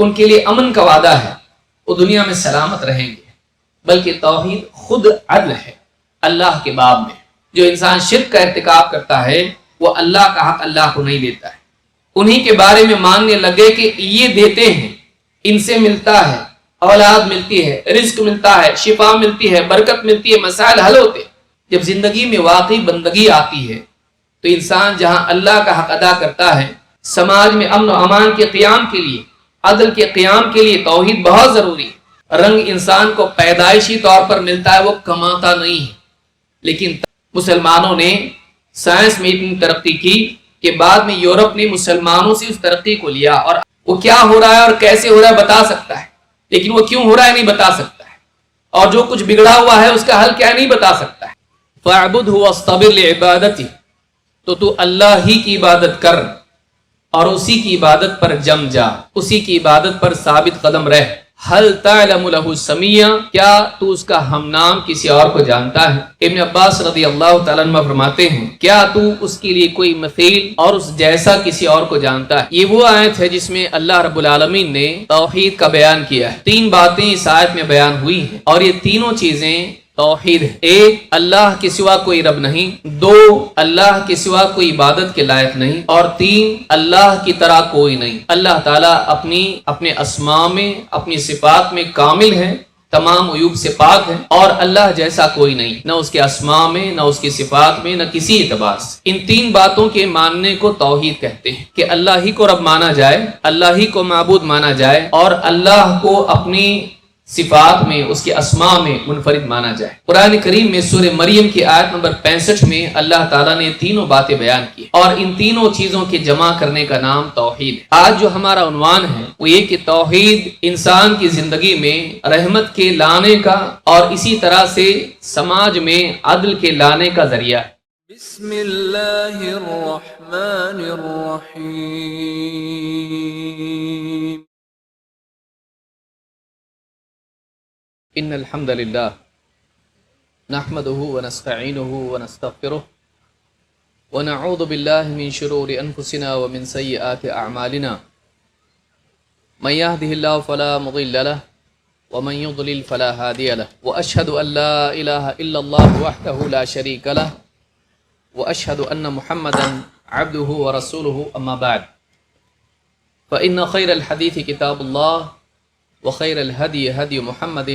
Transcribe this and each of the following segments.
ان کے لیے امن کا وعدہ ہے، وہ دنیا میں سلامت رہیں گے، بلکہ توحید خود عدل ہے اللہ کے باب میں۔ جو انسان شرک کا ارتکاب کرتا ہے وہ اللہ کا حق اللہ کو نہیں دیتا ہے، انہی کے بارے میں ماننے لگے کہ یہ دیتے ہیں، ان سے ملتا ہے، اولاد ملتی ہے، رزق ملتا ہے، شفا ملتی ہے، برکت ملتی ہے، مسائل حل ہوتے ہیں۔ جب زندگی میں واقعی بندگی آتی ہے تو انسان جہاں اللہ کا حق ادا کرتا ہے، سماج میں امن و امان کے قیام کے لیے، عدل کے قیام کے لیے توحید بہت ضروری ہے۔ رنگ انسان کو پیدائشی طور پر ملتا ہے، وہ کماتا نہیں ہے، لیکن مسلمانوں نے سائنس میں اتنی ترقی کی کہ بعد میں یورپ نے مسلمانوں سے اس ترقی کو لیا، اور وہ کیا ہو رہا ہے اور کیسے ہو رہا ہے بتا سکتا ہے، لیکن وہ کیوں ہو رہا ہے نہیں بتا سکتا ہے، اور جو کچھ بگڑا ہوا ہے اس کا حل کیا ہے نہیں بتا سکتا ہے۔ فَاعْبُدْهُ وَاصْطَبِرْ لِعِبَادَتِهِ، تو اللہ ہی کی عبادت کر اور اسی کی عبادت پر جم جا، اسی کی عبادت پر ثابت قدم رہ۔ هل تعلم له سميا، کیا تو اس کا ہم نام کسی اور کو جانتا ہے؟ ابن عباس رضی اللہ تعالیٰ عنہ فرماتے ہیں، کیا تو اس کے لیے کوئی مثیل اور اس جیسا کسی اور کو جانتا ہے؟ یہ وہ آیت ہے جس میں اللہ رب العالمین نے توحید کا بیان کیا ہے۔ 3 باتیں اس آیت میں بیان ہوئی ہیں، اور یہ تینوں چیزیں توحید ہے۔ 1، اللہ کے سوا کوئی رب نہیں، 2، اللہ کے سوا کوئی عبادت کے لائق نہیں، اور 3، اللہ کی طرح کوئی نہیں۔ اللہ تعالیٰ اپنے اسماء میں، اپنی صفات میں کامل ہے، تمام عیوب سے پاک ہے، اور اللہ جیسا کوئی نہیں، نہ اس کے اسماء میں، نہ اس کی صفات میں، نہ کسی اعتبار سے۔ ان 3 باتوں کے ماننے کو توحید کہتے ہیں، کہ اللہ ہی کو رب مانا جائے، اللہ ہی کو معبود مانا جائے، اور اللہ کو اپنی صفات میں، اس کے اسماء میں منفرد مانا جائے۔ قرآن کریم میں سورہ مریم کی آیت نمبر 65 میں اللہ تعالیٰ نے تینوں باتیں بیان کی، اور ان تینوں چیزوں کے جمع کرنے کا نام توحید ہے۔ آج جو ہمارا عنوان ہے وہ یہ کہ توحید انسان کی زندگی میں رحمت کے لانے کا اور اسی طرح سے سماج میں عدل کے لانے کا ذریعہ ہے۔ بسم اللہ الرحمن الرحیم۔ ان الحمد للہ نحمده ونستعینه ونستغفره ونعوذ باللہ من شرور انفسنا ومن سیئات اعمالنا، من يهده الله فلا مضل له ومن يضلل فلا هادي له، واشهد ان لا اله الا الله وحده لا شريك له، واشهد ان محمدا عبده ورسوله، اما بعد، فان خير الحديث كتاب الله، وخير الهدي هدي محمد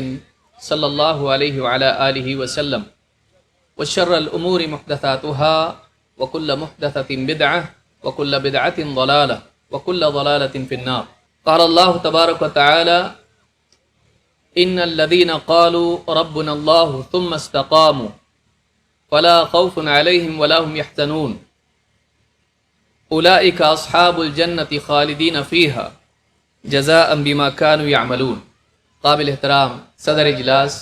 صلی اللہ علیہ وعلى آلہ وسلم، وشر الامور محدثاتها، وكل محدثة بدعة، وكل بدعة ضلالة، وكل ضلالة في النار۔ قال الله تبارك وتعالى: ان الذين قالوا ربنا الله ثم استقاموا فلا خوف عليهم ولا هم يحزنون اولئك اصحاب الجنة خالدين فيها جزاء بما كانوا يعملون۔ قابل احترام صدر اجلاس،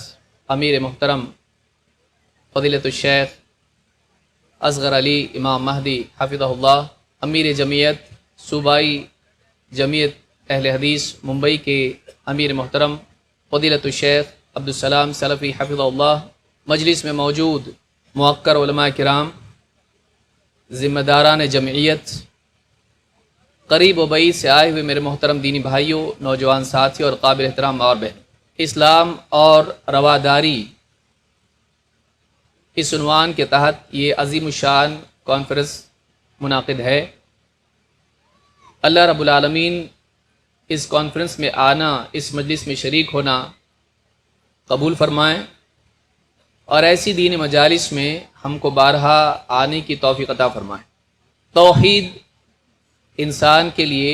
امیر محترم فضیلت الشیخ اصغر علی امام مہدی حفظہ اللہ، امیر جمعیت صوبائی جمعیت اہل حدیث ممبئی کے امیر محترم فضیلت الشیخ عبدالسلام سلفی حفظہ اللہ، مجلس میں موجود موقر علماء کرام، ذمہ داران جمعیت، قریب و بعید سے آئے ہوئے میرے محترم دینی بھائیوں، نوجوان ساتھیوں اور قابل احترام اور بہن، اسلام اور رواداری اس عنوان کے تحت یہ عظیم الشان کانفرنس منعقد ہے۔ اللہ رب العالمین اس کانفرنس میں آنا، اس مجلس میں شریک ہونا قبول فرمائیں، اور ایسی دین مجالس میں ہم کو بارہا آنے کی توفیق عطا فرمائیں۔ توحید انسان کے لیے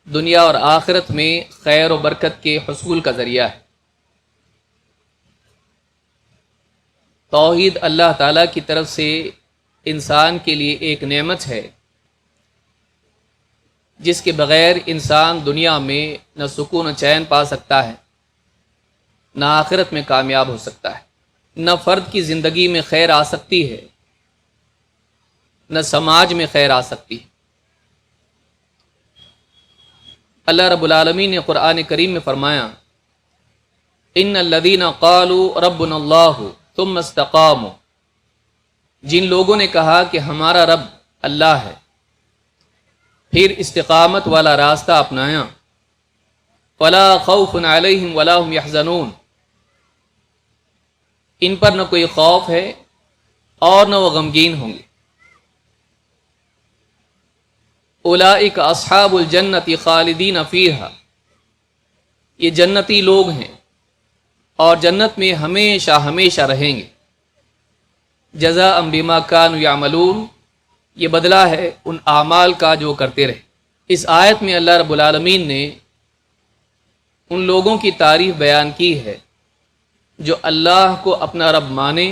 دنیا اور آخرت میں خیر و برکت کے حصول کا ذریعہ ہے۔ توحید اللہ تعالیٰ کی طرف سے انسان کے لیے ایک نعمت ہے جس کے بغیر انسان دنیا میں نہ سکون و چین پا سکتا ہے، نہ آخرت میں کامیاب ہو سکتا ہے، نہ فرد کی زندگی میں خیر آ سکتی ہے، نہ سماج میں خیر آ سکتی ہے۔ اللہ رب العالمین نے قرآن کریم میں فرمایا: ان الذین قالوا ربنا اللہ ثم استقاموا، جن لوگوں نے کہا کہ ہمارا رب اللہ ہے، پھر استقامت والا راستہ اپنایا، فلا خوف علیہم ولا هم یحزنون، ان پر نہ کوئی خوف ہے اور نہ وہ غمگین ہوں گے۔ اولئک اصحاب الجنت خالدین فیہا، یہ جنتی لوگ ہیں اور جنت میں ہمیشہ ہمیشہ رہیں گے۔ جزاء بما کانوا یعملون، یہ بدلہ ہے ان اعمال کا جو کرتے رہے۔ اس آیت میں اللہ رب العالمین نے ان لوگوں کی تعریف بیان کی ہے جو اللہ کو اپنا رب مانے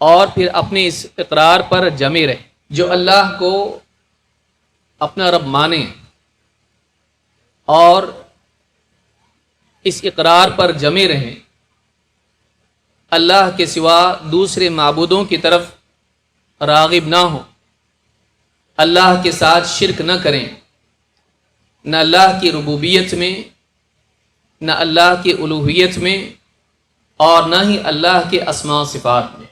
اور پھر اپنے اس اقرار پر جمے رہے۔ جو اللہ کو اپنا رب مانے اور اس اقرار پر جمے رہیں، اللہ کے سوا دوسرے معبودوں کی طرف راغب نہ ہوں، اللہ کے ساتھ شرک نہ کریں، نہ اللہ کی ربوبیت میں، نہ اللہ کی الوہیت میں، اور نہ ہی اللہ کے اسماء و صفات میں۔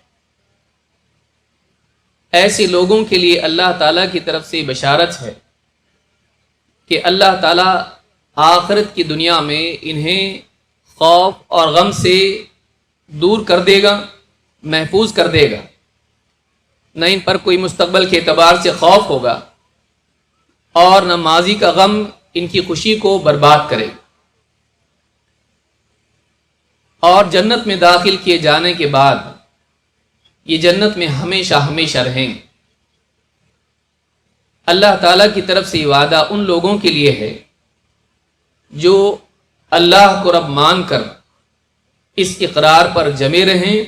ایسے لوگوں کے لیے اللہ تعالیٰ کی طرف سے بشارت ہے کہ اللہ تعالیٰ آخرت کی دنیا میں انہیں خوف اور غم سے دور کر دے گا، محفوظ کر دے گا، نہ ان پر کوئی مستقبل کے اعتبار سے خوف ہوگا اور نہ ماضی کا غم ان کی خوشی کو برباد کرے گا۔ اور جنت میں داخل کیے جانے کے بعد یہ جنت میں ہمیشہ ہمیشہ رہیں گے۔ اللہ تعالیٰ کی طرف سے یہ وعدہ ان لوگوں کے لیے ہے جو اللہ کو رب مان کر اس اقرار پر جمے رہیں۔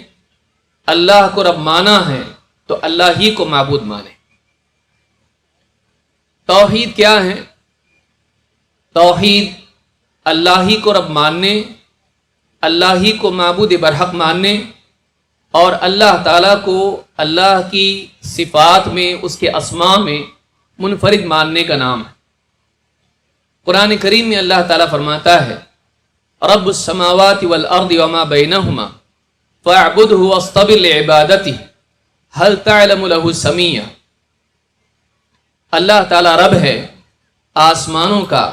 اللہ کو رب مانا ہے تو اللہ ہی کو معبود مانے۔ توحید کیا ہے؟ توحید اللہ ہی کو رب ماننے، اللہ ہی کو معبود برحق ماننے، اور اللہ تعالیٰ کو اللہ کی صفات میں، اس کے اسماء میں منفرد ماننے کا نام ہے۔ قرآن کریم میں اللہ تعالیٰ فرماتا ہے رب السماوات والارض وما بینہما فاعبدہ واصطبر لعبادتہ هل تعلم له سمیہ۔ اللہ تعالیٰ رب ہے آسمانوں کا،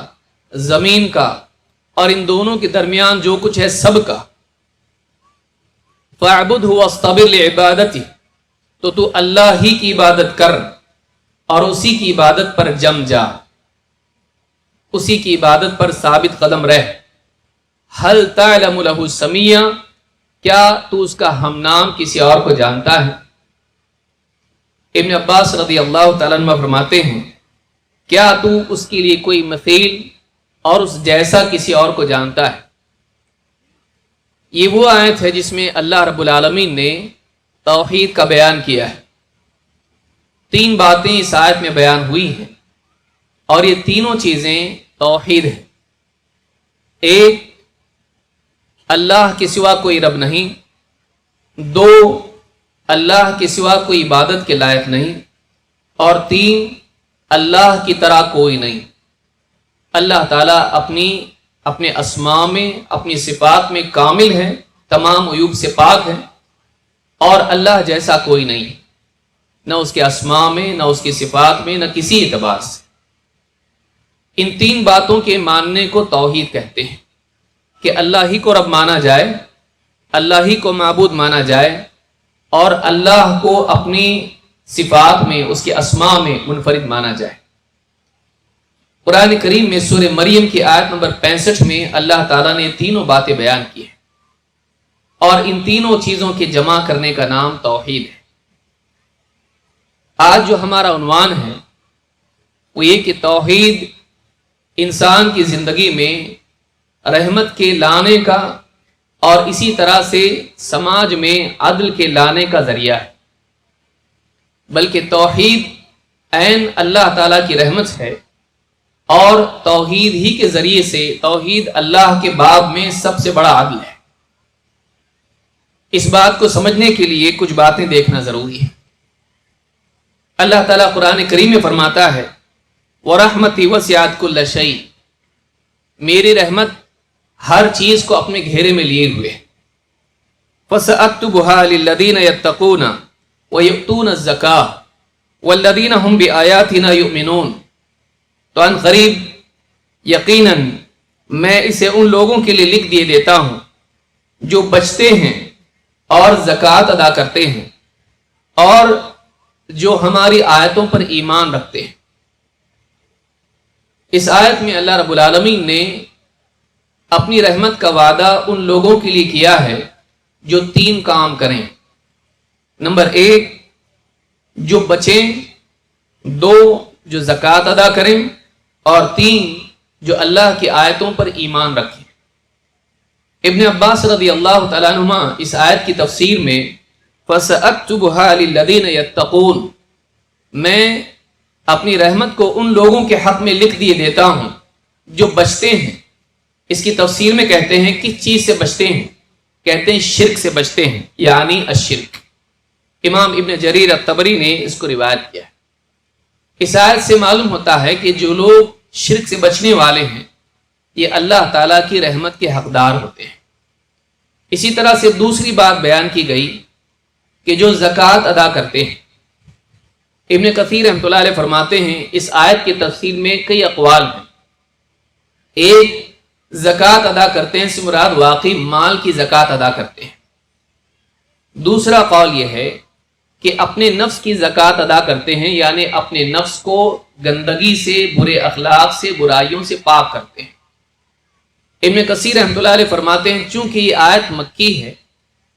زمین کا، اور ان دونوں کے درمیان جو کچھ ہے سب کا۔ فاعبدہ واصطبر لعبادتہ، تو اللہ ہی کی عبادت کر اور اسی کی عبادت پر جم جا، اسی کی عبادت پر ثابت قدم رہ۔ هل تعلم له سمیہ، کیا تو اس کا ہم نام کسی اور کو جانتا ہے؟ ابن عباس رضی اللہ تعالیٰ عنہ فرماتے ہیں کیا تو اس کے لیے کوئی مثیل اور اس جیسا کسی اور کو جانتا ہے؟ یہ وہ آیت ہے جس میں اللہ رب العالمین نے توحید کا بیان کیا ہے۔ تین باتیں اس آیت میں بیان ہوئی ہیں اور یہ تینوں چیزیں توحید ہیں۔ ایک، اللہ کے سوا کوئی رب نہیں۔ دو، اللہ کے سوا کوئی عبادت کے لائق نہیں۔ اور تین، اللہ کی طرح کوئی نہیں۔ اللہ تعالیٰ اپنے اسماء میں، اپنی صفات میں کامل ہے، تمام عیوب سے پاک ہے، اور اللہ جیسا کوئی نہیں، نہ اس کے اسماء میں، نہ اس کی صفات میں، نہ کسی اعتبار سے۔ ان تین باتوں کے ماننے کو توحید کہتے ہیں کہ اللہ ہی کو رب مانا جائے، اللہ ہی کو معبود مانا جائے، اور اللہ کو اپنی صفات میں، اس کے اسماء میں منفرد مانا جائے۔ قرآن کریم میں سورہ مریم کی آیت نمبر 65 میں اللہ تعالیٰ نے تینوں باتیں بیان کی ہیں، اور ان تینوں چیزوں کے جمع کرنے کا نام توحید ہے۔ آج جو ہمارا عنوان ہے وہ یہ کہ توحید انسان کی زندگی میں رحمت کے لانے کا اور اسی طرح سے سماج میں عدل کے لانے کا ذریعہ ہے، بلکہ توحید عین اللہ تعالیٰ کی رحمت ہے، اور توحید ہی کے ذریعے سے توحید اللہ کے باب میں سب سے بڑا عدل ہے۔ اس بات کو سمجھنے کے لیے کچھ باتیں دیکھنا ضروری ہے۔ اللہ تعالیٰ قرآن کریم میں فرماتا ہے وَرَحْمَتِي وَسِعَتْ كُلَّ شَيْءٍ، میری رحمت ہر چیز کو اپنے گھیرے میں لیے ہوئے۔ فَسَأَكْتُبُهَا لِلَّذِينَ يَتَّقُونَ وَيُؤْتُونَ الزَّكَاةَ وَالَّذِينَ هُمْ بِآيَاتِنَا يُؤْمِنُونَ، تو ان قریب یقیناً میں اسے ان لوگوں کے لیے لکھ دیے دیتا ہوں جو بچتے ہیں اور زکوٰۃ ادا کرتے ہیں اور جو ہماری آیتوں پر ایمان رکھتے ہیں۔ اس آیت میں اللہ رب العالمین نے اپنی رحمت کا وعدہ ان لوگوں کے لیے کیا ہے جو 3 کام کریں۔ نمبر 1 جو بچیں، 2 جو زکوٰۃ ادا کریں، اور 3 جو اللہ کی آیتوں پر ایمان رکھیں۔ ابن عباس رضی اللہ تعالیٰ عنہما اس آیت کی تفسیر میں فَسَأَكْتُبُهَا لِلَّذِينَ يَتَّقُونَ، میں اپنی رحمت کو ان لوگوں کے حق میں لکھ دیے دیتا ہوں جو بچتے ہیں۔ اس کی تفسیر میں کہتے ہیں کس چیز سے بچتے ہیں؟ کہتے ہیں شرک سے بچتے ہیں، یعنی الشرک۔ امام ابن جریر الطبری نے اس کو روایت کیا ہے۔ اس آیت سے معلوم ہوتا ہے کہ جو لوگ شرک سے بچنے والے ہیں یہ اللہ تعالیٰ کی رحمت کے حقدار ہوتے ہیں۔ اسی طرح سے دوسری بات بیان کی گئی کہ جو زکوٰۃ ادا کرتے ہیں۔ ابن کثیر رحمۃ اللہ علیہ فرماتے ہیں اس آیت کی تفسیر میں کئی اقوال ہیں۔ ایک، زکوٰۃ ادا کرتے ہیں سے مراد واقعی مال کی زکوٰۃ ادا کرتے ہیں۔ دوسرا قول یہ ہے کہ اپنے نفس کی زکوٰۃ ادا کرتے ہیں، یعنی اپنے نفس کو گندگی سے، برے اخلاق سے، برائیوں سے پاک کرتے ہیں۔ ابن کثیر رحمۃ اللہ علیہ فرماتے ہیں چونکہ یہ آیت مکی ہے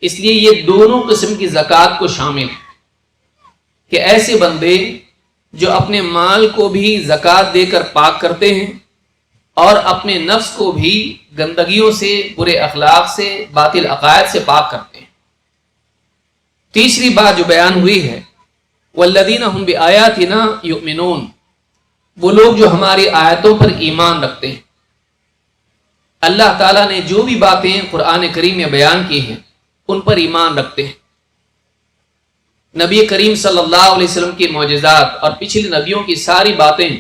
اس لیے یہ دونوں قسم کی زکوٰۃ کو شامل ہے کہ ایسے بندے جو اپنے مال کو بھی زکوٰۃ دے کر پاک کرتے ہیں اور اپنے نفس کو بھی گندگیوں سے، برے اخلاق سے، باطل عقائد سے پاک کرتے ہیں۔ تیسری بات جو بیان ہوئی ہے والذین هم بآیاتنا یؤمنون، وہ لوگ جو ہماری آیتوں پر ایمان رکھتے ہیں۔ اللہ تعالیٰ نے جو بھی باتیں قرآن کریم میں بیان کی ہیں ان پر ایمان رکھتے ہیں۔ نبی کریم صلی اللہ علیہ وسلم کے معجزات اور پچھلے نبیوں کی ساری باتیں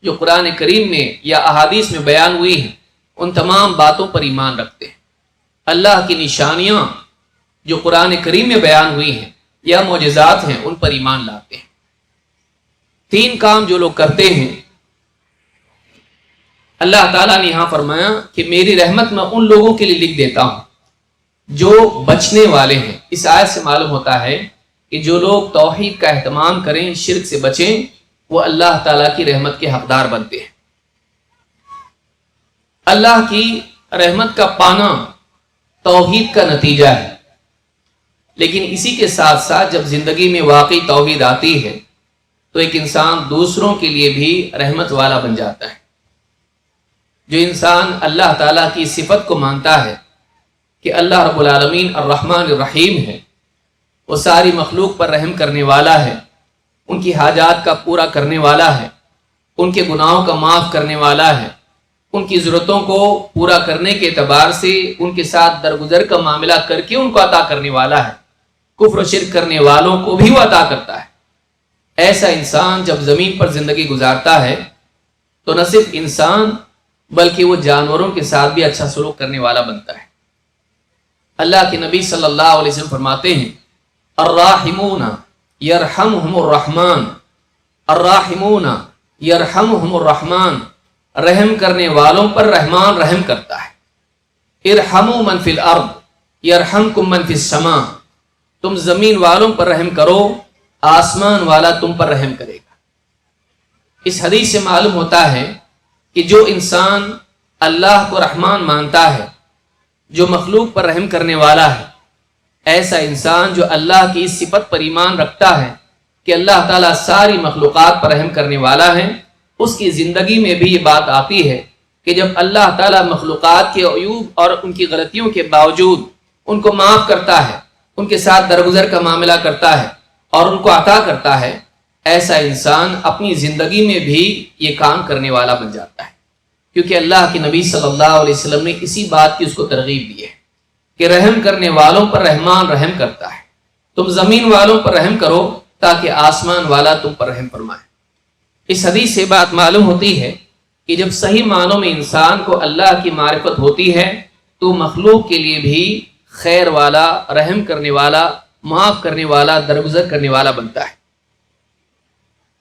جو قرآن کریم میں یا احادیث میں بیان ہوئی ہیں ان تمام باتوں پر ایمان رکھتے ہیں۔ اللہ کی نشانیاں جو قرآن کریم میں بیان ہوئی ہیں یا معجزات ہیں ان پر ایمان لاتے ہیں۔ 3 کام جو لوگ کرتے ہیں اللہ تعالیٰ نے یہاں فرمایا کہ میری رحمت میں ان لوگوں کے لیے لکھ دیتا ہوں جو بچنے والے ہیں۔ اس آیت سے معلوم ہوتا ہے کہ جو لوگ توحید کا اہتمام کریں، شرک سے بچیں، وہ اللہ تعالیٰ کی رحمت کے حقدار بنتے ہیں۔ اللہ کی رحمت کا پانا توحید کا نتیجہ ہے، لیکن اسی کے ساتھ ساتھ جب زندگی میں واقعی توحید آتی ہے تو ایک انسان دوسروں کے لیے بھی رحمت والا بن جاتا ہے۔ جو انسان اللہ تعالیٰ کی صفت کو مانتا ہے کہ اللہ رب العالمین الرحمن الرحیم ہے، وہ ساری مخلوق پر رحم کرنے والا ہے، ان کی حاجات کا پورا کرنے والا ہے، ان کے گناہوں کا معاف کرنے والا ہے، ان کی ضرورتوں کو پورا کرنے کے اعتبار سے ان کے ساتھ درگزر کا معاملہ کر کے ان کو عطا کرنے والا ہے، کفر و شرک کرنے والوں کو بھی وہ عطا کرتا ہے۔ ایسا انسان جب زمین پر زندگی گزارتا ہے تو نہ صرف انسان بلکہ وہ جانوروں کے ساتھ بھی اچھا سلوک کرنے والا بنتا ہے۔ اللہ کے نبی صلی اللہ علیہ وسلم فرماتے ہیں الراحمون یرحمہم الرحمن، الراحمون یرحمہم الرحمن، رحم کرنے والوں پر رحمان رحم کرتا ہے۔ ارحموا من فی الارض یرحمکم من فی السماء، تم زمین والوں پر رحم کرو، آسمان والا تم پر رحم کرے گا۔ اس حدیث سے معلوم ہوتا ہے کہ جو انسان اللہ کو رحمان مانتا ہے، جو مخلوق پر رحم کرنے والا ہے، ایسا انسان جو اللہ کی اس صفت پر ایمان رکھتا ہے کہ اللہ تعالیٰ ساری مخلوقات پر رحم کرنے والا ہے، اس کی زندگی میں بھی یہ بات آتی ہے کہ جب اللہ تعالیٰ مخلوقات کے عیوب اور ان کی غلطیوں کے باوجود ان کو معاف کرتا ہے، ان کے ساتھ درگزر کا معاملہ کرتا ہے اور ان کو عطا کرتا ہے، ایسا انسان اپنی زندگی میں بھی یہ کام کرنے والا بن جاتا ہے، کیونکہ اللہ کے نبی صلی اللہ علیہ وسلم نے اسی بات کی اس کو ترغیب دی ہے کہ رحم کرنے والوں پر رحمان رحم کرتا ہے، تم زمین والوں پر رحم کرو تاکہ آسمان والا تم پر رحم فرمائے۔ اس حدیث سے بات معلوم ہوتی ہے کہ جب صحیح معنوں میں انسان کو اللہ کی معرفت ہوتی ہے تو مخلوق کے لیے بھی خیر والا، رحم کرنے والا، معاف کرنے والا، درگزر کرنے والا بنتا ہے۔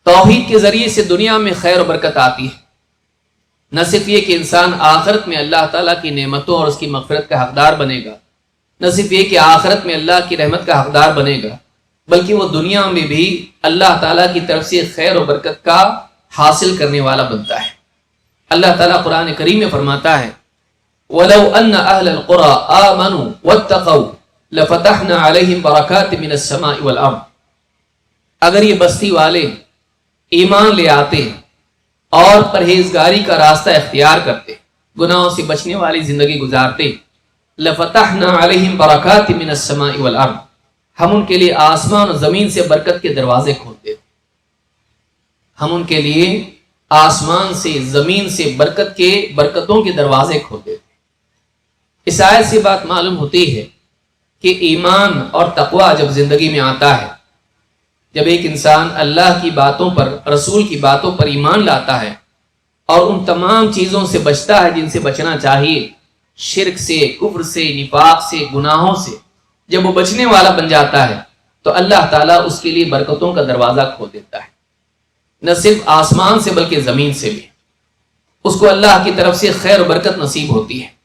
توحید کے ذریعے سے دنیا میں خیر و برکت آتی ہے، نہ صرف یہ کہ انسان آخرت میں اللہ تعالیٰ کی نعمتوں اور اس کی مغفرت کا حقدار بنے گا، نہ صرف یہ کہ آخرت میں اللہ کی رحمت کا حقدار بنے گا، بلکہ وہ دنیا میں بھی اللہ تعالیٰ کی طرف سے خیر و برکت کا حاصل کرنے والا بنتا ہے۔ اللہ تعالیٰ قرآن کریم میں فرماتا ہے وَلَوْ أَنَّ أَهْلَ الْقُرَىٰ آمَنُوا وَاتَّقَوْا لَفَتَحْنَا عَلَيْهِمْ بَرَكَاتٍ مِّنَ السَّمَاءِ وَالْأَرْضِ، اگر یہ بستی والے ایمان لے آتے اور پرہیزگاری کا راستہ اختیار کرتے، گناہوں سے بچنے والی زندگی گزارتے، لَفَتَحْنَا عَلَيْهِمْ بَرَكَاتٍ مِّنَ السَّمَاءِ وَالْأَرْضِ، ہم ان کے لیے آسمان اور زمین سے برکت کے دروازے کھولتے، ہم ان کے لیے آسمان سے زمین سے برکتوں کے دروازے کھولتے تھے۔ اس آیت سے بات معلوم ہوتی ہے کہ ایمان اور تقوی جب زندگی میں آتا ہے، جب ایک انسان اللہ کی باتوں پر، رسول کی باتوں پر ایمان لاتا ہے اور ان تمام چیزوں سے بچتا ہے جن سے بچنا چاہیے، شرک سے، کفر سے، نفاق سے، گناہوں سے، جب وہ بچنے والا بن جاتا ہے تو اللہ تعالیٰ اس کے لیے برکتوں کا دروازہ کھول دیتا ہے، نہ صرف آسمان سے بلکہ زمین سے بھی اس کو اللہ کی طرف سے خیر و برکت نصیب ہوتی ہے،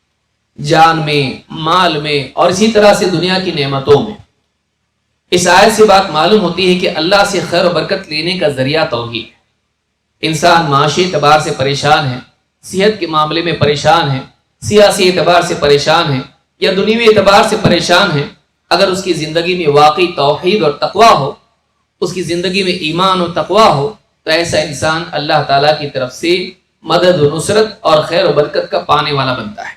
جان میں، مال میں، اور اسی طرح سے دنیا کی نعمتوں میں۔ اس آیت سے بات معلوم ہوتی ہے کہ اللہ سے خیر و برکت لینے کا ذریعہ توحید ہے۔ انسان معاشی اعتبار سے پریشان ہے، صحت کے معاملے میں پریشان ہے، سیاسی اعتبار سے پریشان ہے یا دنیوی اعتبار سے پریشان ہے، اگر اس کی زندگی میں واقعی توحید اور تقوی ہو، اس کی زندگی میں ایمان اور تقوی ہو، تو ایسا انسان اللہ تعالیٰ کی طرف سے مدد و نصرت اور خیر و برکت کا پانے والا بنتا ہے۔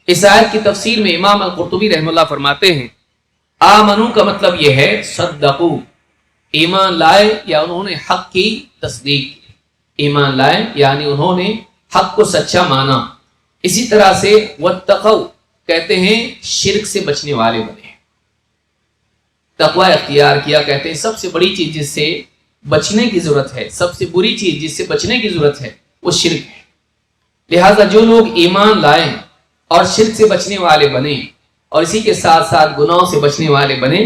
اس آیت کی تفسیر میں امام القرطبی رحمہ اللہ فرماتے ہیں آمنو کا مطلب یہ ہے صدقو، ایمان لائے یا انہوں نے حق کی تصدیق کی، ایمان لائے یعنی انہوں نے حق کو سچا مانا۔ اسی طرح سے واتقوا کہتے ہیں شرک سے بچنے والے بنے، تقوی اختیار کیا، کہتے ہیں سب سے بڑی چیز جس سے بچنے کی ضرورت ہے، سب سے بری چیز جس سے بچنے کی ضرورت ہے وہ شرک ہے۔ لہٰذا جو لوگ ایمان لائیں اور شرک سے بچنے والے بنے اور اسی کے ساتھ ساتھ گناہوں سے بچنے والے بنے،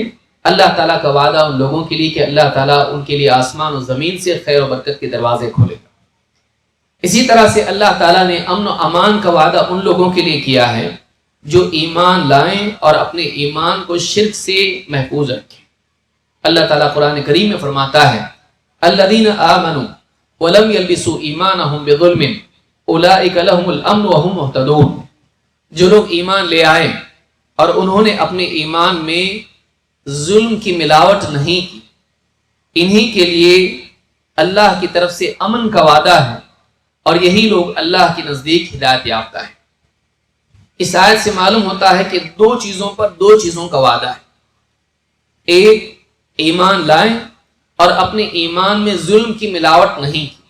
اللہ تعالیٰ کا وعدہ ان لوگوں کے لیے کہ اللہ تعالیٰ ان کے لیے آسمان و زمین سے خیر و برکت کے دروازے کھولے گا۔ اسی طرح سے اللہ تعالیٰ نے امن و امان کا وعدہ ان لوگوں کے لیے کیا ہے جو ایمان لائیں اور اپنے ایمان کو شرک سے محفوظ رکھیں۔ اللہ تعالیٰ قرآن کریم میں فرماتا ہے الذین آمنوا ولم یلبسوا ایمانہم بظلم اولئک لہم الامن وہم مہتدون، جو لوگ ایمان لے آئے اور انہوں نے اپنے ایمان میں ظلم کی ملاوٹ نہیں کی، انہی کے لیے اللہ کی طرف سے امن کا وعدہ ہے اور یہی لوگ اللہ کے نزدیک ہدایت یافتہ ہیں۔ اس آیت سے معلوم ہوتا ہے کہ دو چیزوں کا وعدہ ہے، ایک ایمان لائیں اور اپنے ایمان میں ظلم کی ملاوٹ نہیں کی۔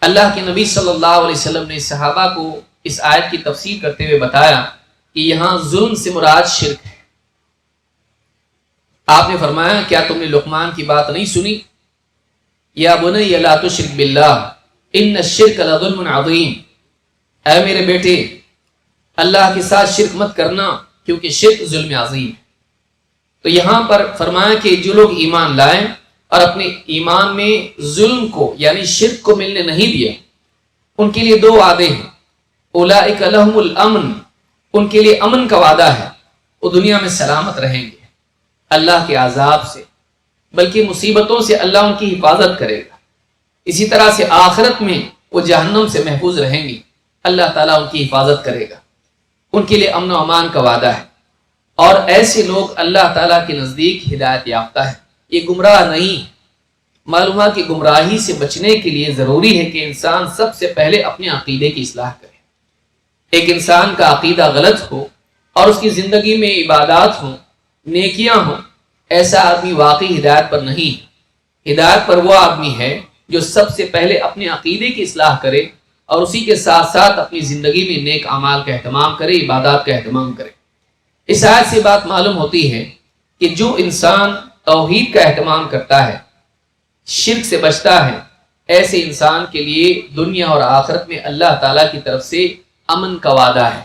اللہ کے نبی صلی اللہ علیہ وسلم نے صحابہ کو اس آیت کی تفسیر کرتے ہوئے بتایا کہ یہاں ظلم سے مراد شرک ہے۔ آپ نے فرمایا کیا تم نے لقمان کی بات نہیں سنی، یا بنی لا تشرک باللہ ان الشرک لظلم عظیم، اے میرے بیٹے اللہ کے ساتھ شرک مت کرنا کیونکہ شرک ظلم عظیم ہے۔ تو یہاں پر فرمایا کہ جو لوگ ایمان لائیں اور اپنے ایمان میں ظلم کو یعنی شرک کو ملنے نہیں دیا، ان کے لیے دو وعدے ہیں، اولئک لہم الامن، ان کے لیے امن کا وعدہ ہے، وہ دنیا میں سلامت رہیں گے اللہ کے عذاب سے، بلکہ مصیبتوں سے اللہ ان کی حفاظت کرے گا۔ اسی طرح سے آخرت میں وہ جہنم سے محفوظ رہیں گی، اللہ تعالیٰ ان کی حفاظت کرے گا، ان کے لیے امن و امان کا وعدہ ہے۔ اور ایسے لوگ اللہ تعالیٰ کے نزدیک ہدایت یافتہ ہے، یہ گمراہ نہیں۔ معلوم ہے کہ گمراہی سے بچنے کے لیے ضروری ہے کہ انسان سب سے پہلے اپنے عقیدے کی اصلاح کرے۔ ایک انسان کا عقیدہ غلط ہو اور اس کی زندگی میں عبادات ہوں، نیکیاں ہوں، ایسا آدمی واقعی ہدایت پر نہیں ہے۔ ہدایت پر وہ آدمی ہے جو سب سے پہلے اپنے عقیدے کی اصلاح کرے اور اسی کے ساتھ ساتھ اپنی زندگی میں نیک اعمال کا اہتمام کرے، عبادات کا اہتمام کرے۔ اس آیت سے بات معلوم ہوتی ہے کہ جو انسان توحید کا اہتمام کرتا ہے، شرک سے بچتا ہے، ایسے انسان کے لیے دنیا اور آخرت میں اللہ تعالیٰ کی طرف سے امن کا وعدہ ہے۔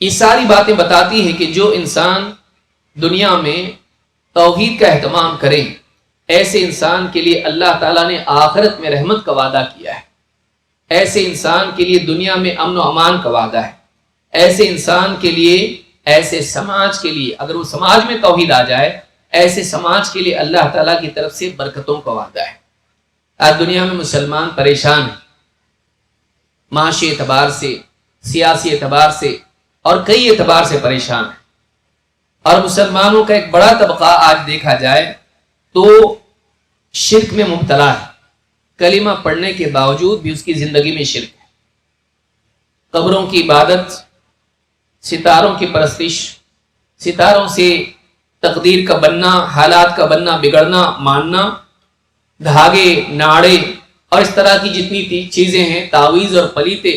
یہ ساری باتیں بتاتی ہیں کہ جو انسان دنیا میں توحید کا اہتمام کرے، ایسے انسان کے لیے اللہ تعالیٰ نے آخرت میں رحمت کا وعدہ کیا ہے، ایسے انسان کے لیے دنیا میں امن و امان کا وعدہ ہے، ایسے انسان کے لیے، ایسے سماج کے لیے، اگر وہ سماج میں توحید آ جائے، ایسے سماج کے لیے اللہ تعالیٰ کی طرف سے برکتوں کا وعدہ ہے۔ آج دنیا میں مسلمان پریشان ہیں، معاشی اعتبار سے، سیاسی اعتبار سے اور کئی اعتبار سے پریشان ہیں، اور مسلمانوں کا ایک بڑا طبقہ آج دیکھا جائے تو شرک میں مبتلا ہے، کلمہ پڑھنے کے باوجود بھی اس کی زندگی میں شرک ہے۔ قبروں کی عبادت، ستاروں کی پرستش، ستاروں سے تقدیر کا بننا، حالات کا بننا بگڑنا ماننا، دھاگے، ناڑے اور اس طرح کی جتنی چیزیں ہیں، تعویذ اور پلیتے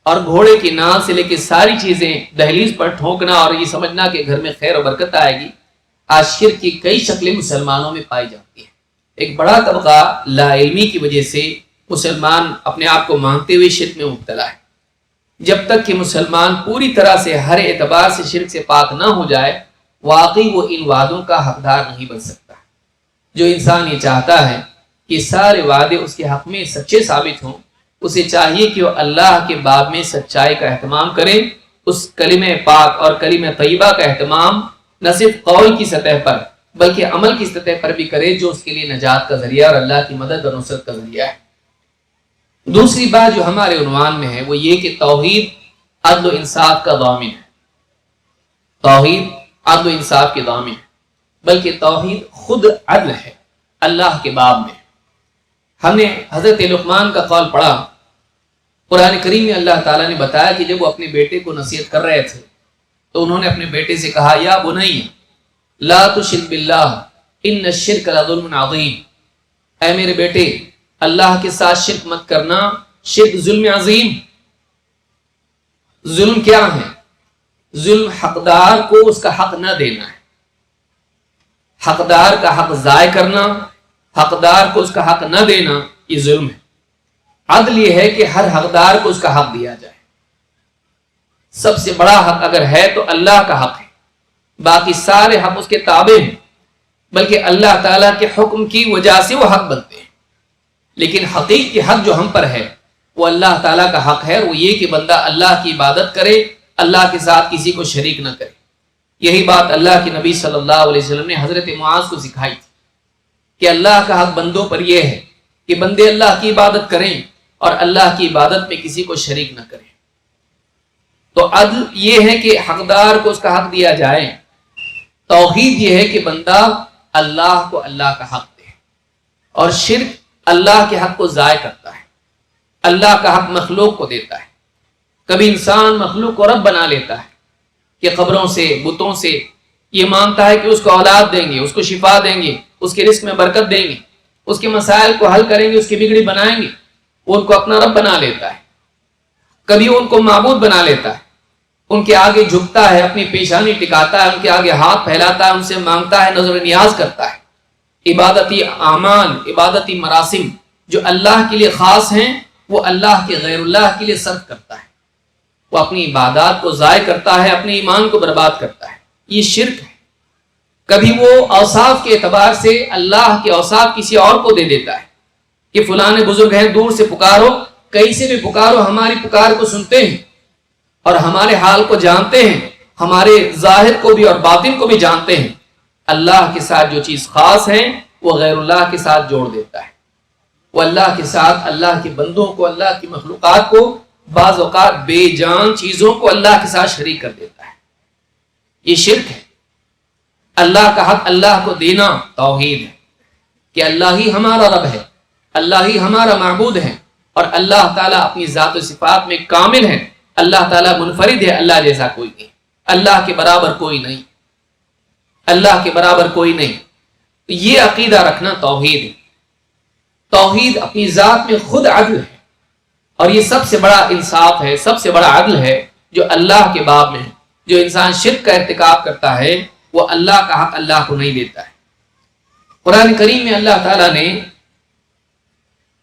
اور گھوڑے کی نال سے لے کے ساری چیزیں دہلیز پر ٹھونکنا اور یہ سمجھنا کہ گھر میں خیر و برکت آئے گی، آج شرک کی کئی شکلیں مسلمانوں میں پائی جاتی ہیں۔ ایک بڑا طبقہ لا علمی کی وجہ سے مسلمان اپنے آپ کو مانتے ہوئے شرک میں مبتلا ہے۔ جب تک کہ مسلمان پوری طرح سے ہر اعتبار سے شرک سے پاک نہ ہو جائے، واقعی وہ ان وعدوں کا حقدار نہیں بن سکتا۔ جو انسان یہ چاہتا ہے کہ سارے وعدے اس کے حق میں سچے ثابت ہوں، اسے چاہیے کہ وہ اللہ کے باب میں سچائی کا اہتمام کرے، اس کلمہ پاک اور کلمہ طیبہ کا اہتمام نہ صرف قول کی سطح پر بلکہ عمل کی سطح پر بھی کرے، جو اس کے لیے نجات کا ذریعہ اور اللہ کی مدد اور نصرت کا ذریعہ ہے۔ دوسری بات جو ہمارے عنوان میں ہے وہ یہ کہ توحید عدل و انصاف کا ضامن ہے۔ توحید عدل و انصاف کے ضامن ہے، بلکہ توحید خود عدل ہے اللہ کے باب میں۔ ہم نے حضرت لقمان کا قول پڑھا، قرآن کریم میں اللہ تعالیٰ نے بتایا کہ جب وہ اپنے بیٹے کو نصیحت کر رہے تھے تو انہوں نے اپنے بیٹے سے کہا، یا بنی لا تشرک باللہ ان الشرک لظلم عظیم، اے میرے بیٹے اللہ کے ساتھ شرک مت کرنا، شرک ظلم عظیم۔ ظلم کیا ہے؟ ظلم حقدار کو اس کا حق نہ دینا ہے، حقدار کا حق ضائع کرنا، حقدار کو اس کا حق نہ دینا، یہ ظلم ہے۔ عدل یہ ہے کہ ہر حقدار کو اس کا حق دیا جائے۔ سب سے بڑا حق اگر ہے تو اللہ کا حق ہے، باقی سارے حق اس کے تابع ہیں، بلکہ اللہ تعالیٰ کے حکم کی وجہ سے وہ حق بنتے ہیں۔ لیکن حقیقی حق جو ہم پر ہے وہ اللہ تعالیٰ کا حق ہے، وہ یہ کہ بندہ اللہ کی عبادت کرے، اللہ کے ساتھ کسی کو شریک نہ کرے۔ یہی بات اللہ کے نبی صلی اللہ علیہ وسلم نے حضرت معاذ کو سکھائی تھی کہ اللہ کا حق بندوں پر یہ ہے کہ بندے اللہ کی عبادت کریں اور اللہ کی عبادت میں کسی کو شریک نہ کریں۔ تو عدل یہ ہے کہ حقدار کو اس کا حق دیا جائے، توحید یہ ہے کہ بندہ اللہ کو اللہ کا حق دے، اور شرک اللہ کے حق کو ضائع کرتا ہے، اللہ کا حق مخلوق کو دیتا ہے۔ کبھی انسان مخلوق کو رب بنا لیتا ہے کہ قبروں سے، بتوں سے یہ مانتا ہے کہ اس کو اولاد دیں گے، اس کو شفا دیں گے، اس کے رزق میں برکت دیں گے، اس کے مسائل کو حل کریں گے، اس کی بگڑی بنائیں گے، وہ ان کو اپنا رب بنا لیتا ہے۔ کبھی وہ ان کو معبود بنا لیتا ہے، ان کے آگے جھکتا ہے، اپنی پیشانی ٹکاتا ہے، ان کے آگے ہاتھ پھیلاتا ہے، ان سے مانگتا ہے، نظر نیاز کرتا ہے۔ عبادتی اعمال، عبادتی مراسم جو اللہ کے لیے خاص ہیں وہ اللہ کے غیر اللہ کے لیے صرف کرتا ہے، وہ اپنی عبادات کو ضائع کرتا ہے، اپنے ایمان کو برباد کرتا ہے، یہ شرک ہے۔ کبھی وہ اوصاف کے اعتبار سے اللہ کے اوصاف کسی اور کو دے دیتا ہے کہ فلاں بزرگ ہیں، دور سے پکارو، کہیں سے بھی پکارو، ہماری پکار کو سنتے ہیں اور ہمارے حال کو جانتے ہیں، ہمارے ظاہر کو بھی اور باطن کو بھی جانتے ہیں۔ اللہ کے ساتھ جو چیز خاص ہے وہ غیر اللہ کے ساتھ جوڑ دیتا ہے، وہ اللہ کے ساتھ اللہ کے بندوں کو، اللہ کی مخلوقات کو، بعض اوقات بے جان چیزوں کو اللہ کے ساتھ شریک کر دیتا ہے، یہ شرک ہے۔ اللہ کا حق اللہ کو دینا توحید ہے کہ اللہ ہی ہمارا رب ہے، اللہ ہی ہمارا معبود ہے، اور اللہ تعالیٰ اپنی ذات و صفات میں کامل ہے، اللہ تعالیٰ منفرد ہے، اللہ جیسا کوئی نہیں، اللہ کے برابر کوئی نہیں، اللہ کے برابر کوئی نہیں۔ یہ عقیدہ رکھنا توحید ہے۔ توحید اپنی ذات میں خود عدل ہے، اور یہ سب سے بڑا انصاف ہے، سب سے بڑا عدل ہے جو اللہ کے باب میں ہے۔ جو انسان شرک کا ارتکاب کرتا ہے وہ اللہ کا حق اللہ کو نہیں دیتا ہے۔ قرآن کریم میں اللہ تعالیٰ نے